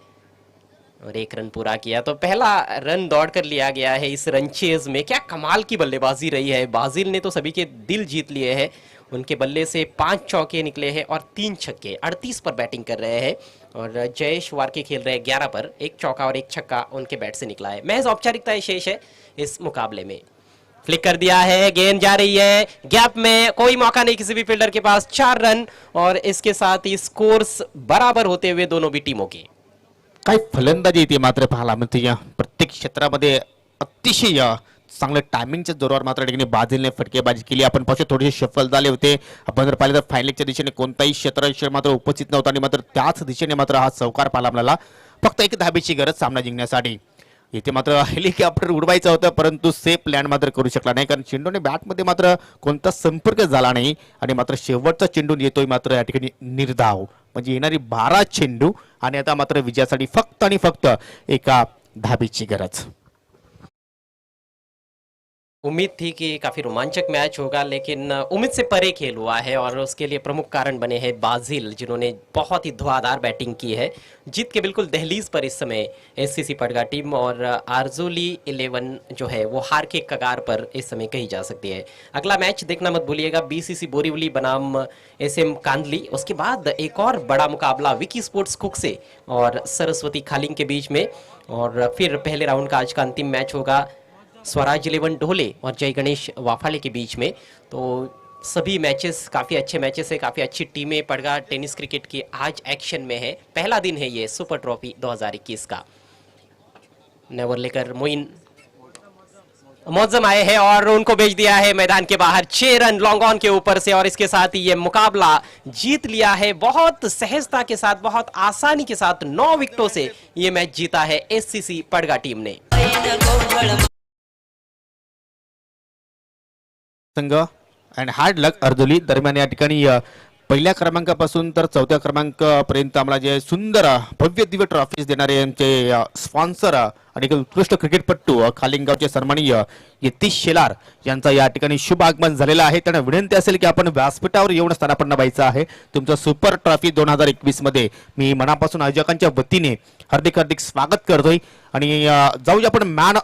और 1 रन पूरा किया, तो पहला रन दौड़ कर लिया गया है इस रन चेज में। क्या कमाल की बल्लेबाजी रही है। बाजिल ने तो सभी के दिल जीत लिए हैं, उनके बल्ले से 5 चौके निकले हैं और 3 छक्के। 38 पर बैटिंग कर रहे हैं और जयेश वारके खेल रहे हैं 11 पर। 1 चौका और 1 छक्का उनके बैट से निकला है। महज औपचारिकता शेष है इस मुकाबले में। फ्लिक कर दिया है, गेंद जा रही है गैप में, कोई मौका नहीं किसी भी फील्डर के पास। 4 रन और इसके साथ ही स्कोर्स बराबर होते हुए दोनों भी टीमों के। काय फलंदाजी येते मात्र पाहायला मिळते या प्रत्येक क्षेत्रामध्ये अतिशय चांगलं टायमिंगच्या जोरावर मात्र ठिकाणी बाजिलने फटकेबाजी केली। आपण पाहतो थोडेसे शफल झाले होते, आपण जर पाहिलं तर फायनलच्या दिशेने कोणताही क्षेत्ररक्षक मात्र उपस्थित नव्हता आणि मात्र त्याच दिशेने मात्र हा चौकार पाहायला मिळाला। फक्त 1 धाबेची गरज सामना जिंकण्यासाठी। इथे मात्र हेलिकॉप्टर उडवायचं होतं परंतु सेफ लँड मात्र करू शकला नाही, कारण चेंडूने बॅटमध्ये मात्र कोणता संपर्क झाला नाही आणि मात्र शेवटचा चेंडू येतोय मात्र या ठिकाणी निर्धाव, म्हणजे येणारी 12 चेंडू आणि आता मात्र विजयासाठी फक्त आणि फक्त 1 धाबेची गरज। उम्मीद थी कि काफी रोमांचक मैच होगा लेकिन उम्मीद से परे खेल हुआ है और उसके लिए प्रमुख कारण बने हैं बाजिल, जिन्होंने बहुत ही धुआंधार बैटिंग की है। जीत के बिल्कुल दहलीज पर इस समय एससीसी पड़गा टीम और आरजोली 11 जो है वो हार के कगार पर इस समय कही जा सकती है। अगला मैच देखना मत भूलिएगा, बीसीसी बोरीवली बनाम एसएम कांदली। उसके बाद एक और बड़ा मुकाबला विकी स्पोर्ट्स कुकसे और सरस्वती खालिंग के बीच में, और फिर पहले राउंड का आज का अंतिम मैच होगा स्वराज 11 ढोले और जय गणेश वाफाले के बीच में। तो सभी मैचेस काफ़ी अच्छे मैचेस है, काफ़ी अच्छी टीमें पड़गा टेनिस क्रिकेट की आज एक्शन में है। पहला दिन है ये सुपर ट्रॉफी 2021 का। नेवर लेकर मोइन मौजम आए हैं और उनको भेज दिया है मैदान के बाहर 6 रन लॉन्ग ऑन के ऊपर से, और इसके साथ ही ये मुकाबला जीत लिया है बहुत सहजता के साथ, बहुत आसानी के साथ। 9 विकेटों से ये मैच जीता है एससीसी पड़गा टीम ने। संघ अँड हार्ड लक अर्दुली दरम्यान या ठिकाणी पहिल्या क्रमांकापासून तर 4थ्या क्रमांकापर्यंत आम्हाला जे सुंदर भव्य दिव्य ट्रॉफीज देणारे आमचे स्पॉन्सर आणि उत्कृष्ट क्रिकेटपटू खालिंगावचे सन्माननीय यतीश शेलार यांचा या ठिकाणी शुभ आगमन झालेला आहे। त्यांना विनंती असेल की आपण व्यासपीठावर येऊन स्थानापन्न व्हायचं आहे। तुमचं सुपर ट्रॉफी 2021 मध्ये मी मनापासून आयोजकांच्या वतीने हार्दिक स्वागत करतोय आणि जाऊया आपण मॅन